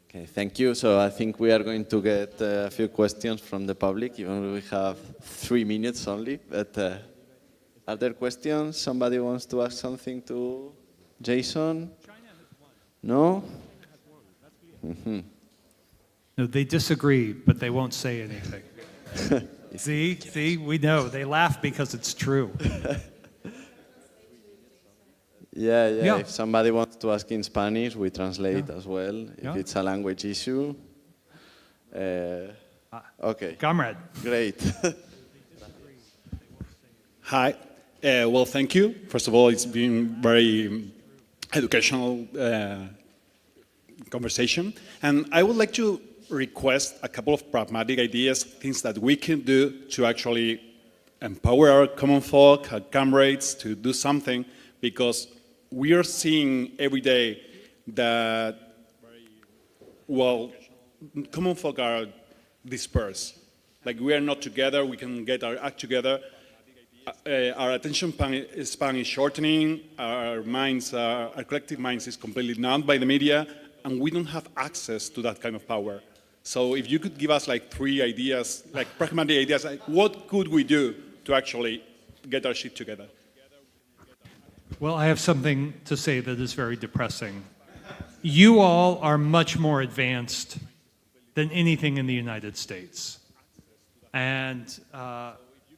S7: Okay, thank you. So I think we are going to get a few questions from the public, even though we have 3 minutes only. But are there questions? Somebody wants to ask something to Jason? No? Mm-hmm.
S3: No, they disagree, but they won't say anything. See, we know. They laugh because it's true.
S7: Yeah. If somebody wants to ask in Spanish, we translate as well, if it's a language issue. Okay.
S3: Comrade.
S7: Great.
S8: Hi. Well, thank you. First of all, it's been very educational conversation. And I would like to request a couple of pragmatic ideas, things that we can do to actually empower our common folk, our comrades, to do something, because we are seeing every day that, well, common folk are dispersed. Like, we are not together, we can get our act together. Our attention span is shortening, our collective minds is completely numbed by the media, and we don't have access to that kind of power. So if you could give us like 3 ideas, like pragmatic ideas, like what could we do to actually get our shit together?
S3: Well, I have something to say that is very depressing. You all are much more advanced than anything in the United States. And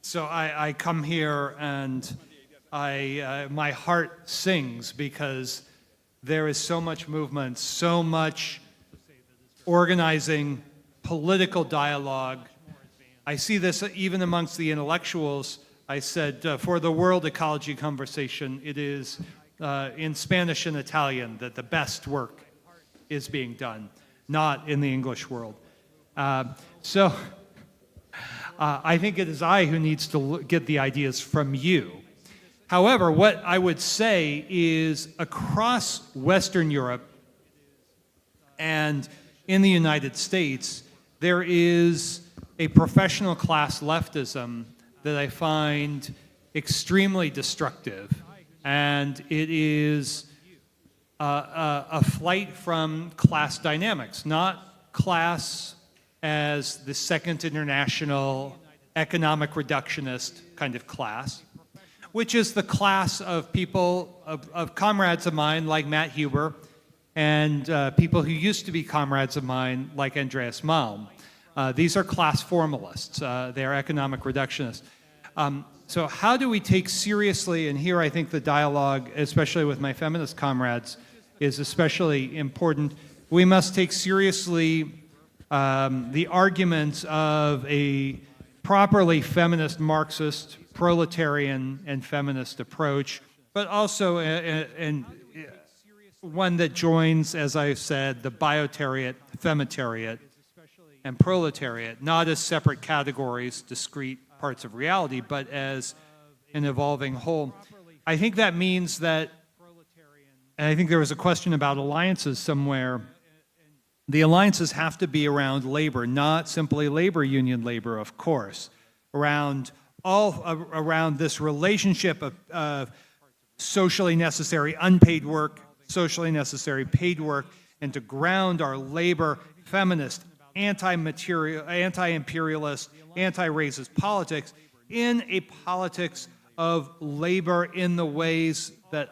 S3: so I come here and my heart sings because there is so much movement, so much organizing, political dialogue. I see this even amongst the intellectuals. I said, for the world ecology conversation, it is in Spanish and Italian that the best work is being done, not in the English world. So I think it is I who needs to get the ideas from you. However, what I would say is across Western Europe and in the United States, there is a professional class leftism that I find extremely destructive. And it is a flight from class dynamics, not class as the Second International economic reductionist kind of class, which is the class of people, of comrades of mine like Matt Huber, and people who used to be comrades of mine like Andreas Malm. These are class formalists. They are economic reductionists. So how do we take seriously, and here I think the dialogue, especially with my feminist comrades, is especially important. We must take seriously the arguments of a properly feminist Marxist, proletarian, and feminist approach, but also one that joins, as I said, the biotariat, femitariat, and proletariat, not as separate categories, discrete parts of reality, but as an evolving whole. I think that means that, and I think there was a question about alliances somewhere, the alliances have to be around labor, not simply labor union labor, of course, around this relationship of socially necessary unpaid work, socially necessary paid work, and to ground our labor feminist, anti-material, anti-imperialist, anti-racist politics in a politics of labor in the ways that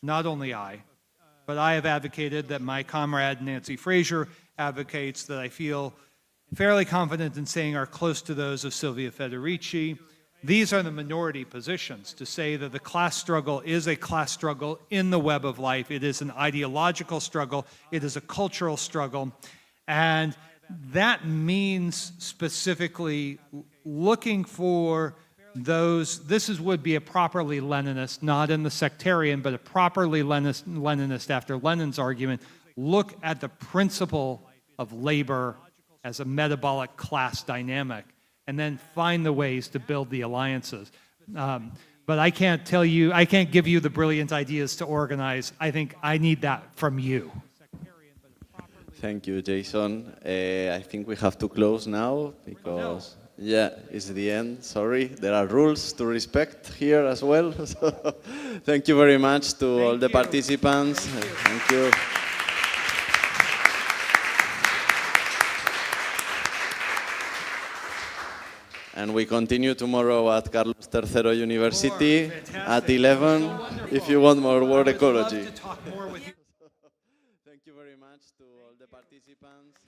S3: not only I, but I have advocated, that my comrade Nancy Fraser advocates, that I feel fairly confident in saying are close to those of Silvia Federici. These are the minority positions, to say that the class struggle is a class struggle in the web of life. It is an ideological struggle. It is a cultural struggle. And that means specifically looking for those, would be a properly Leninist, not in the sectarian, but a properly Leninist after Lenin's argument, look at the principle of labor as a metabolic class dynamic, and then find the ways to build the alliances. But I can't give you the brilliant ideas to organize. I think I need that from you.
S7: Thank you, Jason. I think we have to close now because, yeah, it's the end. Sorry, there are rules to respect here as well. So, thank you very much to all the participants. Thank you. And we continue tomorrow at Carlos III University at 11 if you want more world ecology. Thank you very much to all the participants.